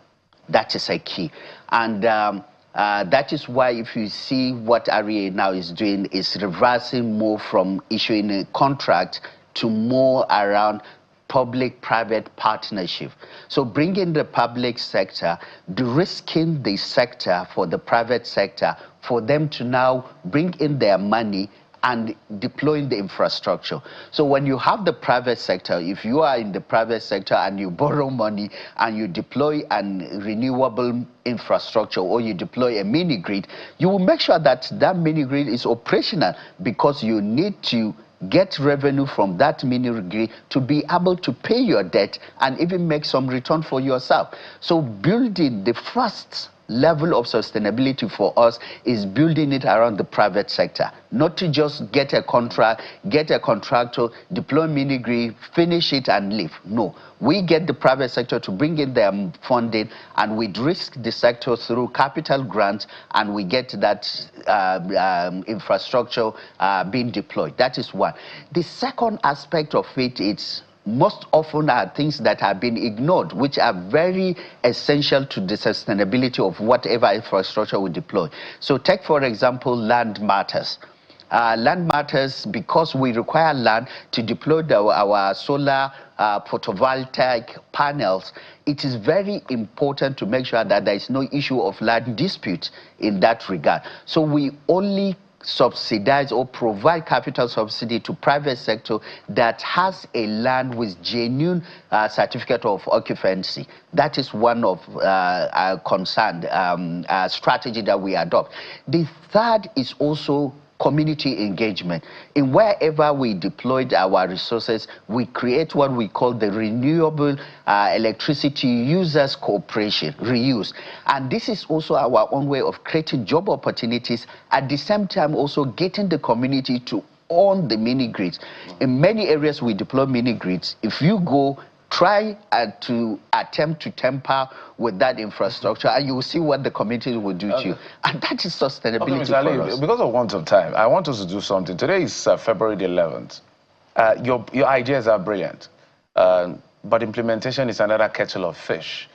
That is a key. And that is why if you see what REA now is doing, is reversing more from issuing a contract to more around public-private partnership. So bringing the public sector, de-risking the sector for the private sector, for them to now bring in their money and deploying the infrastructure. So when you have the private sector, if you are in the private sector and you borrow money and you deploy an renewable infrastructure or you deploy a mini-grid, you will make sure that that mini-grid is operational because you need to get revenue from that mini-grid to be able to pay your debt and even make some return for yourself. So building the first level of sustainability for us is building it around the private sector, not to just get a contract, get a contractor, deploy mini-grid, finish it and leave. No, we get the private sector to bring in their funding and we risk the sector through capital grants and we get that infrastructure being deployed. That is one. The second aspect of it is most often are things that have been ignored, which are very essential to the sustainability of whatever infrastructure we deploy. So take, for example, land matters. Land matters because we require land to deploy our solar photovoltaic panels. It is very important to make sure that there is no issue of land dispute in that regard. So we only subsidize or provide capital subsidy to private sector that has a land with genuine certificate of occupancy. That is one of our concerned strategy that we adopt. The third is also community engagement. In wherever we deployed our resources, we create what we call the Renewable Electricity Users Cooperation, reuse. And this is also our own way of creating job opportunities, at the same time also getting the community to own the mini-grids. In many areas we deploy mini-grids. If you go, try to attempt to tamper with that infrastructure and you will see what the community will do to you. And that is sustainability for us. Because of want of time, I want us to do something. Today is February the 11th. Your ideas are brilliant, but implementation is another kettle of fish.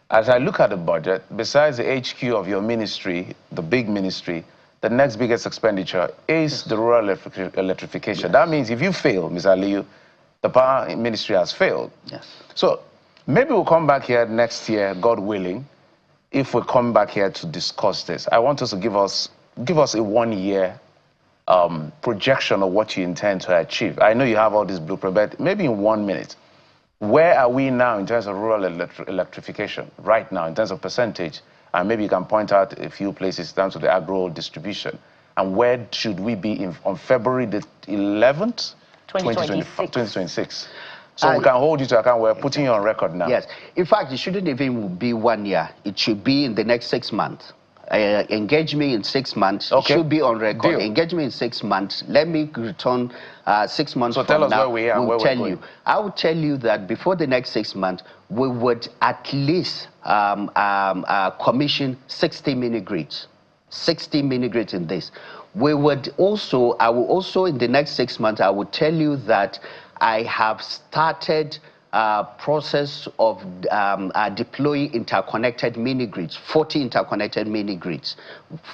As I look at the budget, besides the HQ of your ministry, the big ministry, the next biggest expenditure is the rural electrification. That means if you fail, Ms. Aliyu, the power ministry has failed. Yes. So maybe we'll come back here next year, God willing, if we come back here to discuss this. I want us to give us a 1 year projection of what you intend to achieve. I know you have all this blueprint, but maybe in 1 minute, where are we now in terms of rural electrification right now, in terms of percentage? And maybe you can point out a few places down to the agro distribution. And where should we be on February the 11th? 2026. So we can hold you to account. We're putting you on record now. Yes. In fact, it shouldn't even be 1 year. It should be in the next 6 months. Engage me in 6 months. Okay. It should be on record. Deal. Engage me in 6 months. Let me return 6 months from now. So tell us where we are and where we're going. I will tell you that before the next 6 months, we would at least commission 60 mini-grids. 60 mini-grids in this. We would also, I will also in the next 6 months, I will tell you that I have started process of deploying interconnected mini-grids, 40 interconnected mini-grids,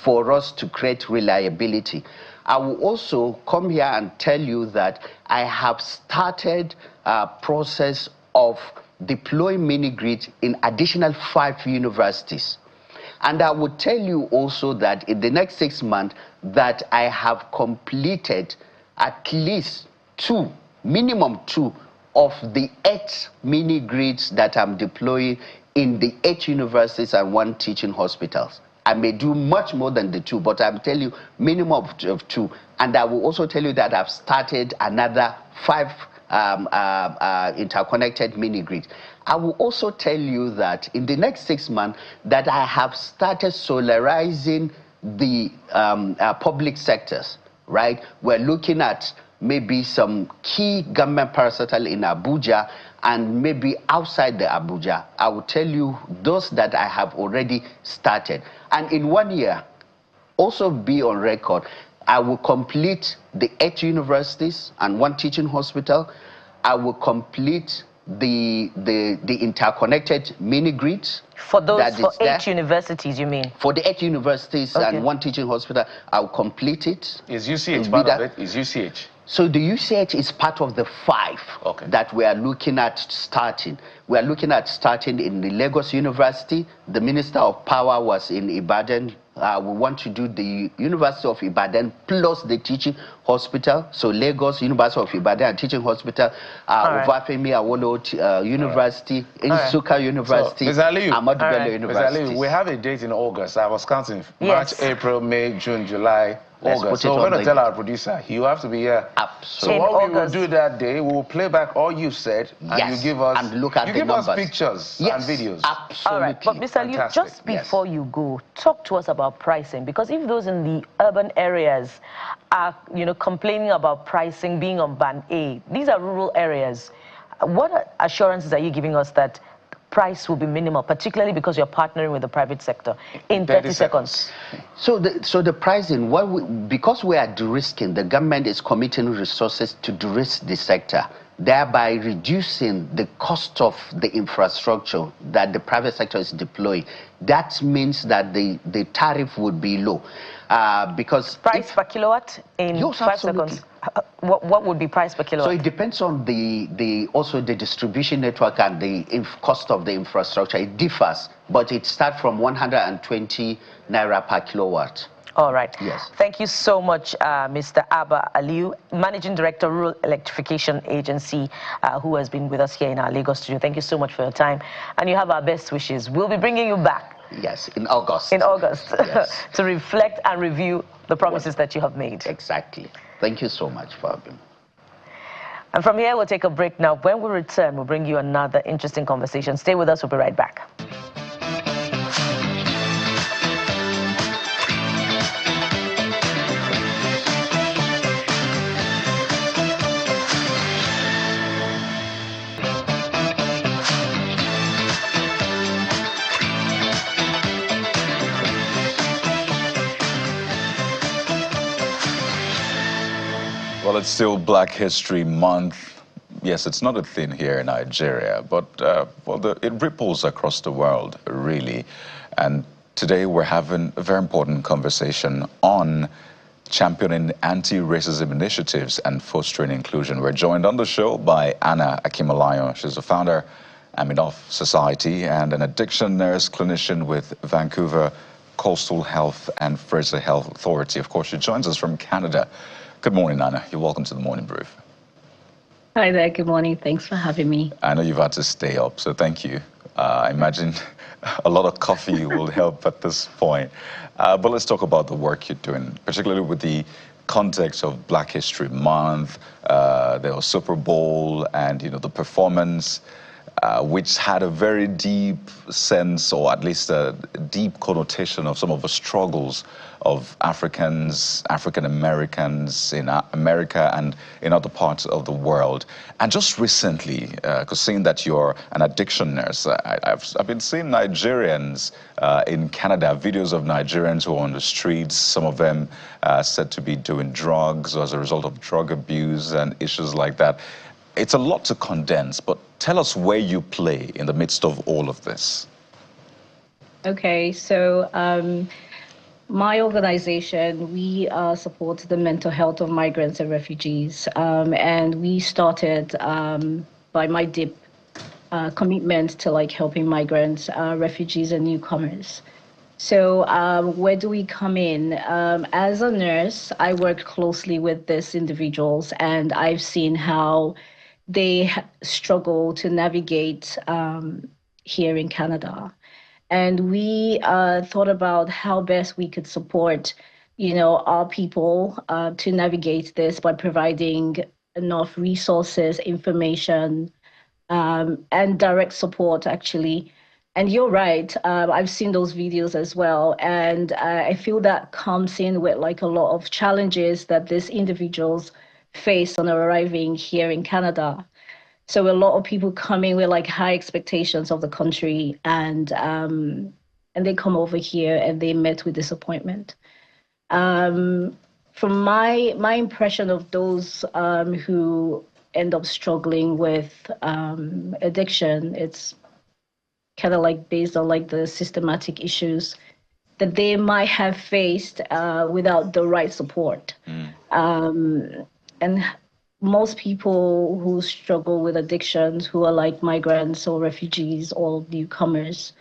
for us to create reliability. I will also come here and tell you that I have started a process of deploying mini-grids in additional 5 universities. And I will tell you also that in the next 6 months that I have completed at least 2, minimum 2, of the 8 mini-grids that I'm deploying in the 8 universities and 1 teaching hospitals. I may do much more than the 2, but I'm telling you minimum of 2. And I will also tell you that I've started another 5 interconnected mini-grids. I will also tell you that in the next 6 months that I have started solarizing the public sectors, right? We're looking at maybe some key government parastatal in Abuja and maybe outside the Abuja. I will tell you those that I have already started. And in 1 year, also be on record, I will complete the 8 universities and 1 teaching hospital. I will complete the interconnected mini-grids. For those, for 8 universities, you mean? For the 8 universities and 1 teaching hospital, I'll complete it. Is UCH part of it? Is UCH? So the UCH is part of the 5 that we are looking at starting. We are looking at starting in the Lagos University. The Minister of Power was in Ibadan. We want to do the University of Ibadan plus the teaching hospital. So Lagos, University of Ibadan and teaching hospital, Obafemi Awolowo University, Nsukka University, Ahmadu Bello University. We have a date in August. I was counting March, April, May, June, July, August. So we're going to tell our producer, you have to be here. Absolutely. So what we will do that day, we will play back all you said, and you give us, and look at you the give numbers. us pictures and videos. Absolutely. All right, but Mr. Liu, just before you go, talk to us about pricing, because if those in the urban areas are, complaining about pricing being on band A, these are rural areas. What assurances are you giving us that price will be minimal, particularly because you're partnering with the private sector? In 30 seconds. So the pricing, because we are de-risking, the government is committing resources to de-risk the sector, thereby reducing the cost of the infrastructure that the private sector is deploying. That means that the tariff would be low. Because price per kilowatt in 5 seconds. What would be price per kilowatt? So it depends on also the distribution network and the cost of the infrastructure. It differs, but it starts from 120 Naira per kilowatt. All right. Yes. Thank you so much, Mr. Abba Aliu, Managing Director, Rural Electrification Agency, who has been with us here in our Lagos studio. Thank you so much for your time, and you have our best wishes. We'll be bringing you back. Yes, in August. In August, yes. to reflect and review the promises that you have made. Exactly. Thank you so much for having me. And from here, we'll take a break now. When we return, we'll bring you another interesting conversation. Stay with us. We'll be right back. Well, it's still Black History Month. Yes, it's not a thing here in Nigeria, but it ripples across the world, really. And today we're having a very important conversation on championing anti-racism initiatives and fostering inclusion. We're joined on the show by Anna Akimalayo. She's the founder, Aminoff Society, and an addiction nurse clinician with Vancouver Coastal Health and Fraser Health Authority. Of course, she joins us from Canada. Good morning, Anna. You're welcome to the Morning Brief. Hi there. Good morning. Thanks for having me. I know you've had to stay up, so thank you. I imagine a lot of coffee will help at this point. But let's talk about the work you're doing, particularly with the context of Black History Month. There was Super Bowl and, the performance, which had a very deep sense, or at least a deep connotation of some of the struggles of Africans, African Americans in America and in other parts of the world. And just recently, because seeing that you're an addiction nurse, I've been seeing Nigerians in Canada, videos of Nigerians who are on the streets, some of them said to be doing drugs as a result of drug abuse and issues like that. It's a lot to condense, but tell us where you play in the midst of all of this. Okay, so my organization, we support the mental health of migrants and refugees, and we started by my deep commitment to like helping migrants, refugees, and newcomers. So where do we come in? As a nurse, I work closely with these individuals, and I've seen how they struggle to navigate here in Canada. And we thought about how best we could support, our people to navigate this by providing enough resources, information, and direct support, actually. And you're right, I've seen those videos as well. And I feel that comes in with like a lot of challenges that these individuals face on arriving here in Canada. So a lot of people come in with like high expectations of the country, and they come over here and they met with disappointment. From my impression of those who end up struggling with addiction, it's kind of like based on like the systematic issues that they might have faced without the right support. And most people who struggle with addictions, who are like migrants or refugees or newcomers,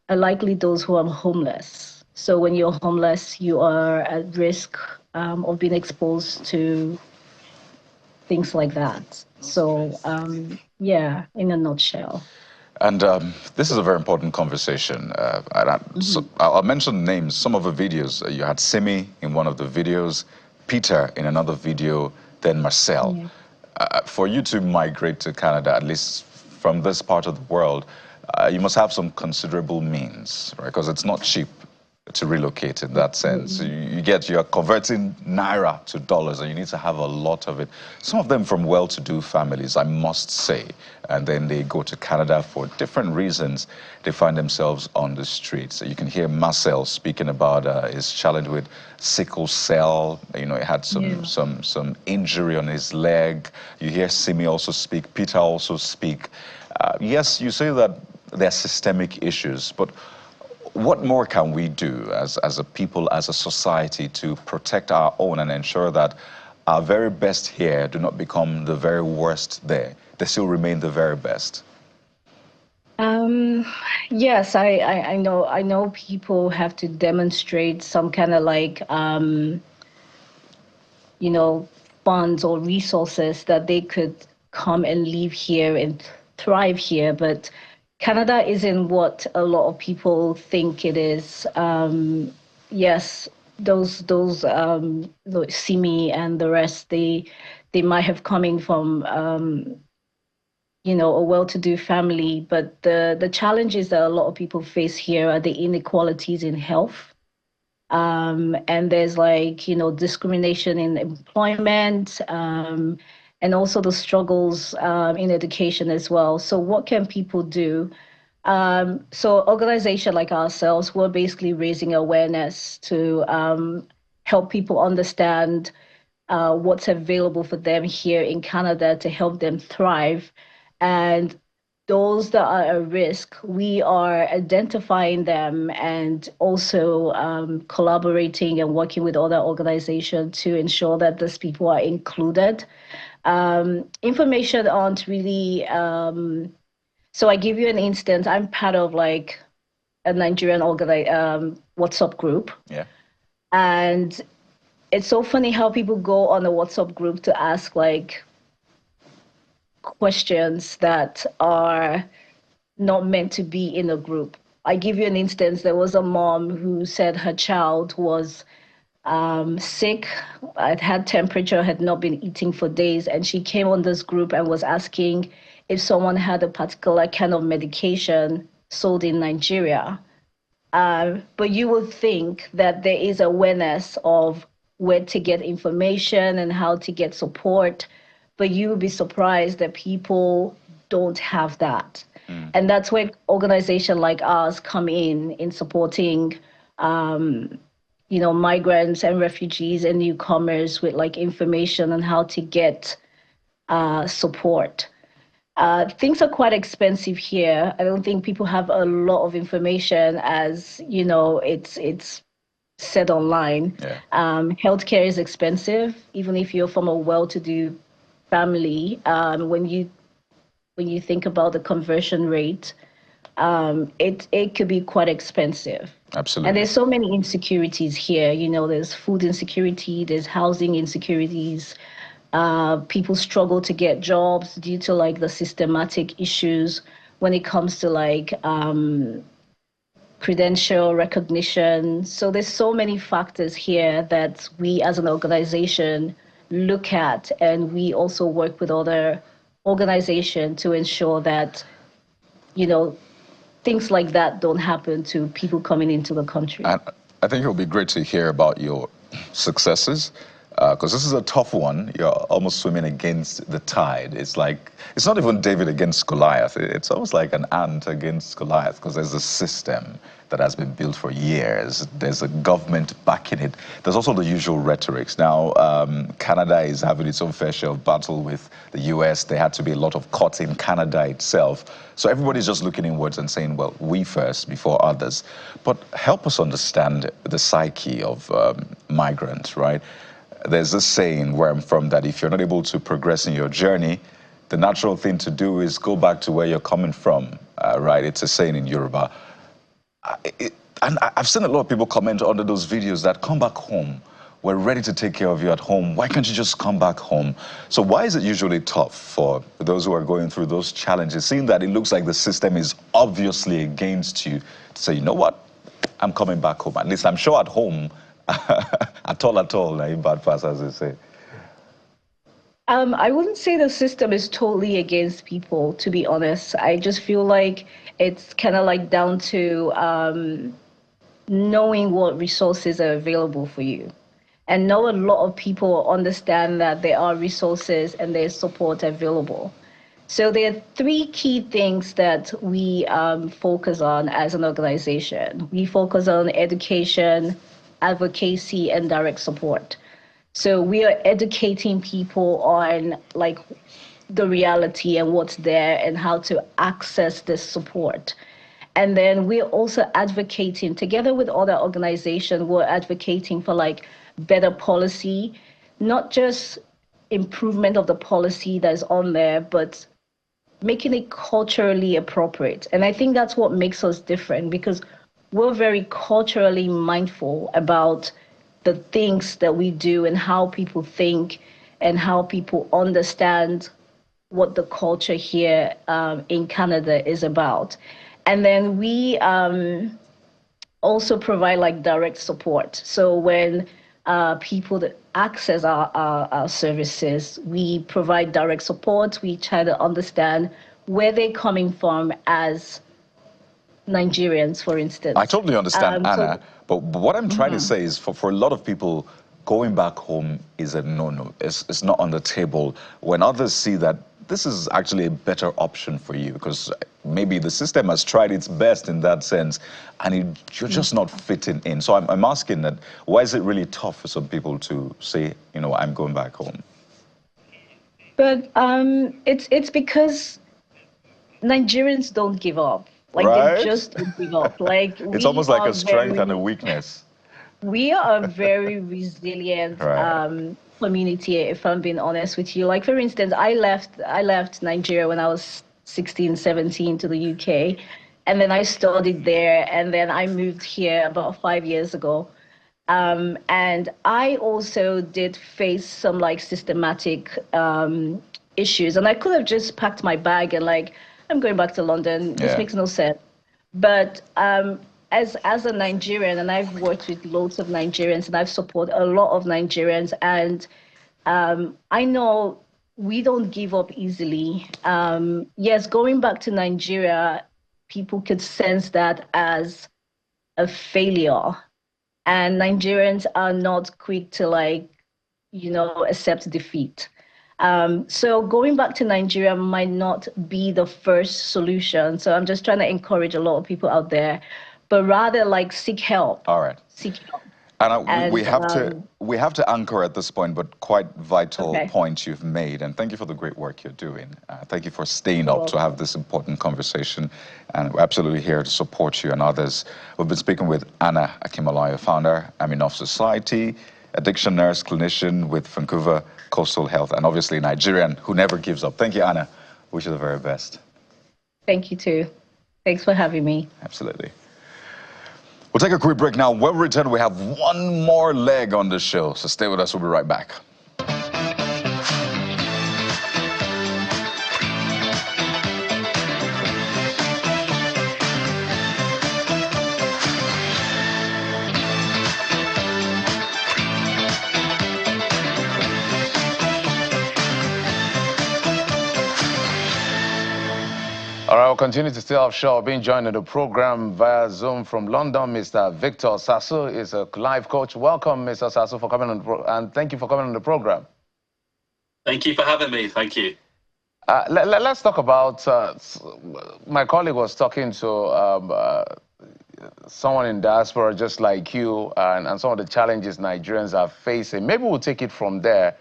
are likely those who are homeless. So when you're homeless, you are at risk of being exposed to things like that. So yeah, in a nutshell. And this is a very important conversation. So I'll mention names. Some of the videos, you had Simi in one of the videos, Peter in another video, then Marcel. Yeah. For you to migrate to Canada, at least from this part of the world, you must have some considerable means, right? Because it's not cheap to relocate in that sense. You're converting Naira to dollars, and you need to have a lot of it. Some of them from well-to-do families, I must say, and then they go to Canada for different reasons. They find themselves on the streets. So you can hear Marcel speaking about his challenge with sickle cell. He had some injury on his leg. You hear Simi also speak, Peter also speak. Yes, you say that there are systemic issues, but what more can we do as a people, as a society, to protect our own and ensure that our very best here do not become the very worst there? They still remain the very best. Yes, I know people have to demonstrate some kind of like, funds or resources that they could come and live here and thrive here, but Canada isn't what a lot of people think it is. Yes, those Simi and the rest, they might have coming from a well-to-do family, but the challenges that a lot of people face here are the inequalities in health. And there's like, discrimination in employment, and also the struggles in education as well. So what can people do? So organizations like ourselves, we're basically raising awareness to help people understand what's available for them here in Canada to help them thrive. And those that are at risk, we are identifying them and also collaborating and working with other organizations to ensure that these people are included. Information aren't really, so I give you an instance. I'm part of like a Nigerian WhatsApp group. Yeah. And it's so funny how people go on a WhatsApp group to ask like questions that are not meant to be in a group. I give you an instance. There was a mom who said her child was sick, had temperature, had not been eating for days, and she came on this group and was asking if someone had a particular kind of medication sold in Nigeria. But you would think that there is awareness of where to get information and how to get support, but you would be surprised that people don't have that. And that's where organizations like ours come in supporting migrants and refugees and newcomers with like information on how to get support. Things are quite expensive here. I don't think people have a lot of information, as you know, it's said online. Yeah. Healthcare is expensive, even if you're from a well-to-do family. When you think about the conversion rate, it could be quite expensive. Absolutely. And there's so many insecurities here. You know, there's food insecurity, there's housing insecurities. People struggle to get jobs due to like the systematic issues when it comes to like credential recognition. So there's so many factors here that we as an organization look at, and we also work with other organizations to ensure that, you know, things like that don't happen to people coming into the country. And I think it would be great to hear about your successes, because this is a tough one. You're almost swimming against the tide. It's like, it's not even David against Goliath. It's almost like an ant against Goliath, because there's a system that has been built for years. There's a government backing it. There's also the usual rhetorics. Now, Canada is having its own fair share of battle with the US. There had to be a lot of cuts in Canada itself. So everybody's just looking inwards and saying, well, we first before others. But help us understand the psyche of migrants, right? There's this saying where I'm from that if you're not able to progress in your journey, the natural thing to do is go back to where you're coming from, right? It's a saying in Yoruba. And I've seen a lot of people comment under those videos that come back home. We're ready to take care of you at home. Why can't you just come back home? So why is it usually tough for those who are going through those challenges, seeing that it looks like the system is obviously against you, to say, you know what, I'm coming back home. At least I'm sure at home, at all, now in bad pass, as they say. I wouldn't say the system is totally against people, to be honest. I just feel like it's kind of like down to knowing what resources are available for you. And now a lot of people understand that there are resources and there's support available. So there are three key things that we focus on as an organization. We focus on education, advocacy, and direct support. So we are educating people on like the reality and what's there and how to access this support. And then we're also advocating together with other organizations. We're advocating for like better policy, not just improvement of the policy that's on there, but making it culturally appropriate. And I think that's what makes us different, because we're very culturally mindful about the things that we do and how people think and how people understand what the culture here in Canada is about. And then we also provide like direct support. So when people that access our services, we provide direct support. We try to understand where they're coming from as Nigerians, for instance. I totally understand, Anna, but what I'm trying to say is for a lot of people, going back home is a no-no. It's not on the table. When others see that this is actually a better option for you, because maybe the system has tried its best in that sense, and you're just not fitting in. So I'm asking that, why is it really tough for some people to say, you know, I'm going back home? But it's because Nigerians don't give up. Like, right? They just don't give up. Like, it's almost like a strength and a weakness. We are a very resilient community, if I'm being honest with you. Like, for instance, I left Nigeria when I was 16, 17 to the UK, and then I studied there, and then I moved here about 5 years ago. And I also did face some like systematic issues, and I could have just packed my bag and like, I'm going back to London. This makes no sense. But as a Nigerian, and I've worked with loads of Nigerians, and I've supported a lot of Nigerians, and I know we don't give up easily. Yes, going back to Nigeria, people could sense that as a failure, and Nigerians are not quick to like, you know, accept defeat. So going back to Nigeria might not be the first solution. So I'm just trying to encourage a lot of people out there, but rather like seek help. All right. Seek help. And we have to anchor at this point, but quite vital point you've made. And thank you for the great work you're doing. Thank you for staying up to have this important conversation. And we're absolutely here to support you and others. We've been speaking with Anna Akimolayo, founder, Enough Society, addiction nurse, clinician with Vancouver Coastal Health, and obviously Nigerian who never gives up. Thank you, Anna. Wish you the very best. Thank you too. Thanks for having me. Absolutely. We'll take a quick break now. When we return, we have one more leg on the show, so stay with us. We'll be right back. All right, we'll continue to stay offshore. Being joined in the program via Zoom from London, Mr. Victor Sasu is a life coach. Welcome, Mr. Sasu, for coming on and thank you for coming on the program. Thank you for having me. Thank you. Let's talk about, my colleague was talking to someone in diaspora just like you and some of the challenges Nigerians are facing. Maybe we'll take it from there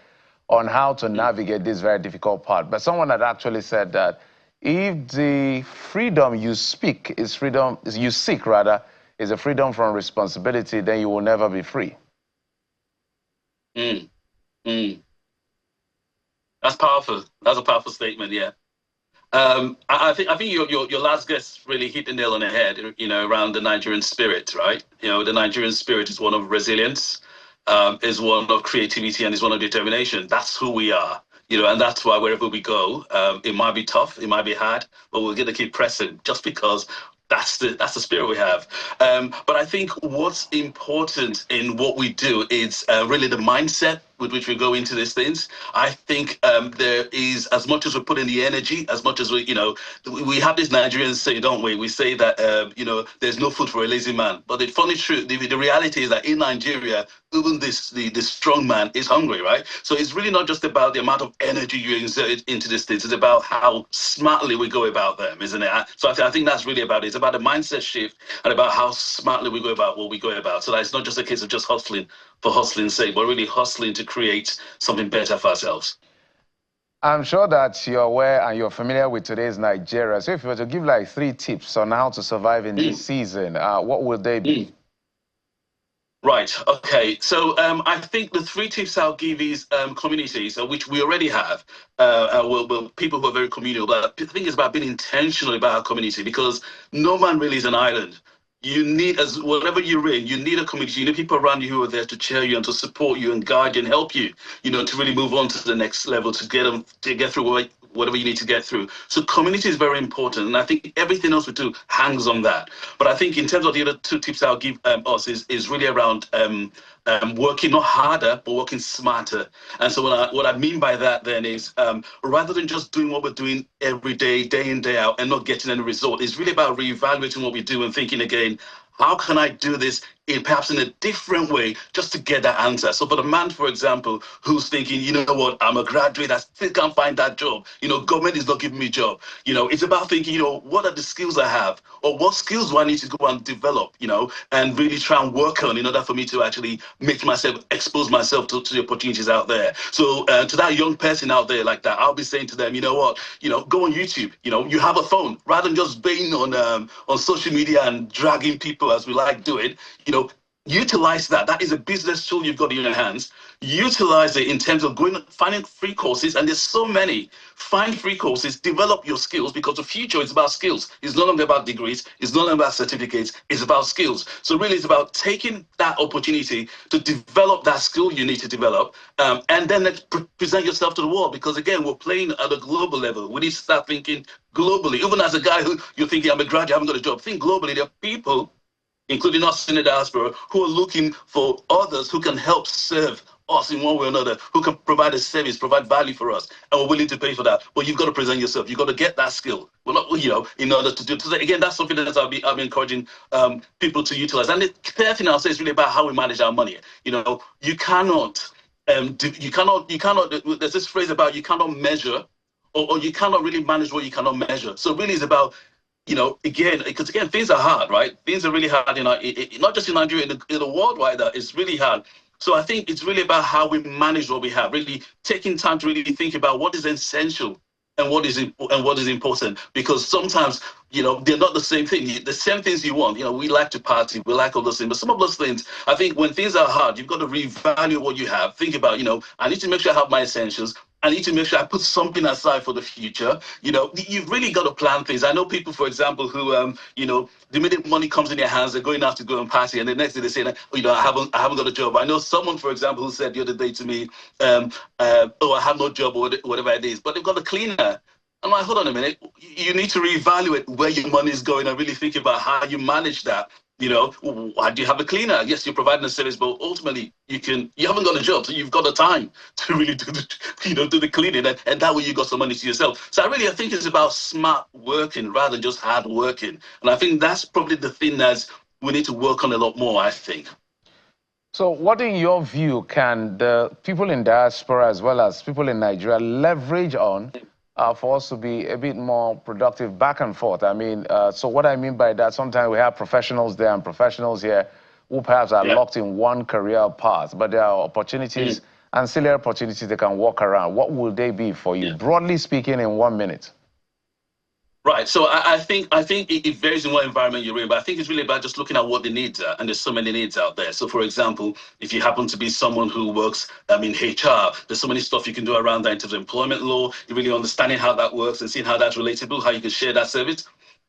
on how to navigate this very difficult part. But someone had actually said that if the freedom you seek is a freedom from responsibility, then you will never be free. That's powerful. That's a powerful statement. Yeah. I think your last guest really hit the nail on the head. You know, around the Nigerian spirit, right? You know, the Nigerian spirit is one of resilience, is one of creativity, and is one of determination. That's who we are. You know, and that's why wherever we go, it might be tough, it might be hard, but we're going to keep pressing just because that's the spirit we have. But I think what's important in what we do is really the mindset with which we go into these things. I think there is, as much as we put in the energy, as much as we, you know, we have this Nigerian say, don't we? We say that, you know, there's no food for a lazy man. But the funny truth, the reality is that in Nigeria, even the strong man is hungry, right? So it's really not just about the amount of energy you insert into these things. It's about how smartly we go about them, isn't it? So I think that's really about it. It's about the mindset shift and about how smartly we go about what we go about. So that it's not just a case of just hustling for hustling's sake, but really hustling to create something better for ourselves. I'm sure that you're aware and you're familiar with today's Nigeria. So if you were to give like 3 tips on how to survive in this season, what would they be? Right. Okay. So I think the 3 tips I'll give is communities, which we already have. People who are very communal. But I think it's about being intentional about our community, because no man really is an island. You need, as whatever you're in, you need a community. You need people around you who are there to cheer you and to support you and guide you and help you, you know, to really move on to the next level, to get through whatever you need to get through. So community is very important, and I think everything else we do hangs on that. But I think in terms of the other 2 tips I'll give us is really around working not harder, but working smarter. And so what I mean by that then is rather than just doing what we're doing every day, day in, day out, and not getting any result, it's really about reevaluating what we do and thinking again, how can I do this perhaps in a different way just to get that answer? So for the man, for example, who's thinking, you know what, I'm a graduate, I still can't find that job. You know, government is not giving me a job. You know, it's about thinking, you know, what are the skills I have? Or what skills do I need to go and develop, you know, and really try and work on in order for me to actually make myself, expose myself to the opportunities out there. So to that young person out there like that, I'll be saying to them, you know what, you know, go on YouTube. You know, you have a phone. Rather than just being on social media and dragging people as we like doing, you know, utilize that. That is a business tool you've got in your hands. Utilize it in terms of finding free courses, and there's so many. Find free courses, develop your skills, because the future is about skills. It's no longer about degrees, it's no longer about certificates, it's about skills. So really it's about taking that opportunity to develop that skill you need to develop, and then present yourself to the world, because again, we're playing at a global level. We need to start thinking globally. Even as a guy who you're thinking, I'm a graduate, I haven't got a job, think globally. There are people, including us in the diaspora, who are looking for others who can help serve us in one way or another, who can provide a service, provide value for us, and we're willing to pay for that. But you've got to present yourself. You've got to get that skill. Well, not, you know, in order to do. So again, that's something that I'll be encouraging people to utilize. And the third thing I'll say is really about how we manage our money. You know, you cannot. There's this phrase about you cannot measure, or you cannot really manage what you cannot measure. So really, it's about you know, again, because again, things are hard, right? Things are really hard, you know, not just in Nigeria, in the world right now, it's really hard. So I think it's really about how we manage what we have, really taking time to really think about what is essential and what is important, because sometimes, you know, they're not the same thing. The same things you want, you know, we like to party, we like all those things, but some of those things, I think when things are hard, you've got to reevaluate what you have. Think about, you know, I need to make sure I have my essentials. I need to make sure I put something aside for the future. You know, you've really got to plan things. I know people, for example, who, you know, the minute money comes in their hands, they're going out to go and party, and the next day they say, you know, I haven't got a job. I know someone, for example, who said the other day to me, oh, I have no job, or whatever it is, but they've got a cleaner. I'm like, hold on a minute. You need to reevaluate where your money is going and really think about how you manage that. You know, why do you have a cleaner? Yes, you're providing a service, but ultimately you haven't got a job, so you've got the time to really do the cleaning, and that way you got some money to yourself. So I think it's about smart working rather than just hard working, and I think that's probably the thing that we need to work on a lot more, I think. So what, in your view, can the people in diaspora as well as people in Nigeria leverage on for us to be a bit more productive back and forth? I mean, so what I mean by that, sometimes we have professionals there and professionals here who perhaps are locked in one career path, but there are opportunities, ancillary opportunities they can walk around. What will they be for you, broadly speaking, in 1 minute? Right. So I think it varies in what environment you're in, but I think it's really about just looking at what the needs are, and there's so many needs out there. So, for example, if you happen to be someone who works in HR, there's so many stuff you can do around that in terms of employment law. You're really understanding how that works and seeing how that's relatable, how you can share that service.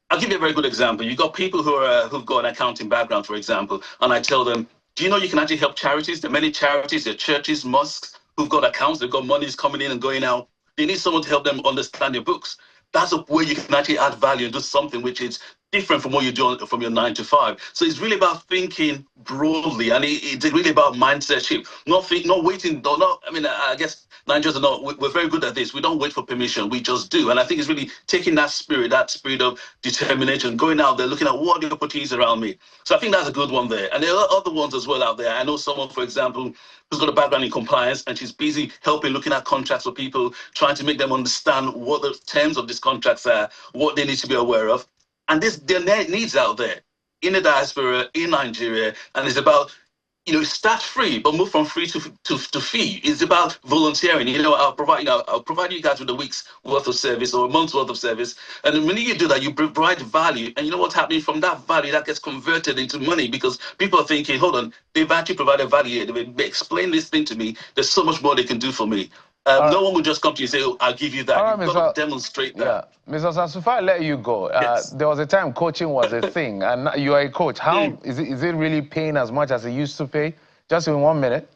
I'll give you a very good example. You've got people who've got an accounting background, for example, and I tell them, do you know you can actually help charities? There are many charities, there are churches, mosques who've got accounts, they've got monies coming in and going out. They need someone to help them understand their books. That's a way you can actually add value and do something which is different from what you do from your 9 to 5. So it's really about thinking broadly, and it's really about mindset shift. Not waiting. I mean, I guess Nigerians are not. We're very good at this. We don't wait for permission. We just do. And I think it's really taking that spirit of determination, going out there, looking at what are the opportunities around me. So I think that's a good one there. And there are other ones as well out there. I know someone, for example, who's got a background in compliance, and she's busy helping, looking at contracts for people, trying to make them understand what the terms of these contracts are, what they need to be aware of. And there are needs out there in the diaspora, in Nigeria, and it's about, you know, start free, but move from free to fee. It's about volunteering. You know, I'll provide you guys with a week's worth of service or a month's worth of service, and when you do that, you provide value, and you know what's happening from that value, that gets converted into money, because people are thinking, hold on, they've actually provided value. They explain this thing to me. There's so much more they can do for me. No one will just come to you and say, oh, I'll give you that. You've got to demonstrate that. Yeah. Mr. Sasufa, I let you go. Yes. There was a time coaching was a thing, and you are a coach. How is it really paying as much as it used to pay? Just in 1 minute.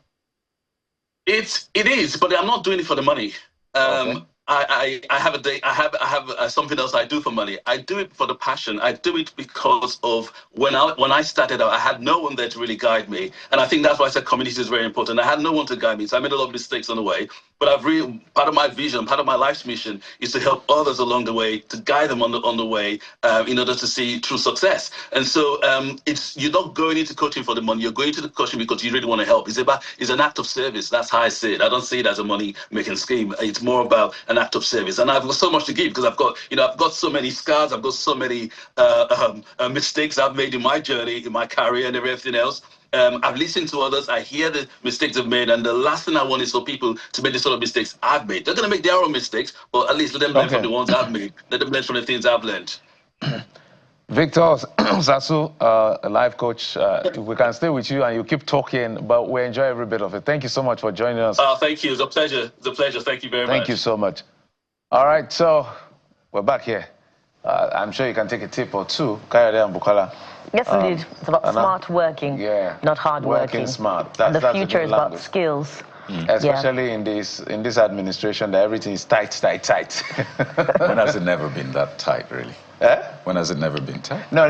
It is, but I'm not doing it for the money. Okay. I have a day. I have something else I do for money. I do it for the passion. I do it because of when I started out, I had no one there to really guide me, and I think that's why I said community is very important. I had no one to guide me, so I made a lot of mistakes on the way. But part of my vision, part of my life's mission is to help others along the way, to guide them on the way, in order to see true success. And so you're not going into coaching for the money. You're going to the coaching because you really want to help. It's an act of service. That's how I see it. I don't see it as a money-making scheme. It's more about an act of service. And I've got so much to give because I've got so many scars. I've got so many mistakes I've made in my journey, in my career, and everything else. I've listened to others. I hear the mistakes they've made, and the last thing I want is for people to make the sort of mistakes I've made. They're going to make their own mistakes, but at least let them learn from the ones I've made. Let them learn from the things I've learned. Victor Sasu, a life coach, we can stay with you and you keep talking, but we enjoy every bit of it. Thank you so much for joining us. Thank you. It's a pleasure. It's a pleasure. Thank you very much. Thank you so much. All right, so we're back here. I'm sure you can take a tip or two. Kayode and Bukola. Yes, indeed. It's about smart working, not hard working. Working smart. And the future is about skills. Especially in this administration, that everything is tight. When has it never been that tight, really? When has it never been tight? No,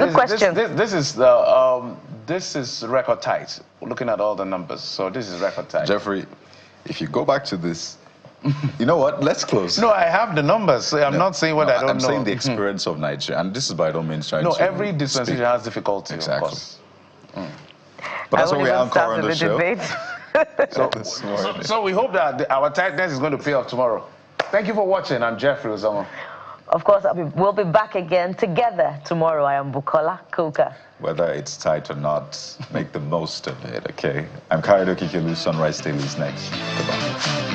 this is record tight. Looking at all the numbers, so this is record tight. Jeffrey, if you go back to this, you know what? Let's close. No, I have the numbers. So I'm not saying what I don't know. I'm saying the experience of Nigeria, and this is by no means trying to. No, every dispensation has difficulty, of course. But that's what we anchor on the show. So we hope that our tightness is going to pay off tomorrow. Thank you for watching. I'm Jeffrey Ozomo. Of course, we'll be back again together tomorrow. I am Bukola Kuka. Whether it's tight or not, make the most of it, okay? I'm Kaido Kikelu. Sunrise Daily is next. Goodbye.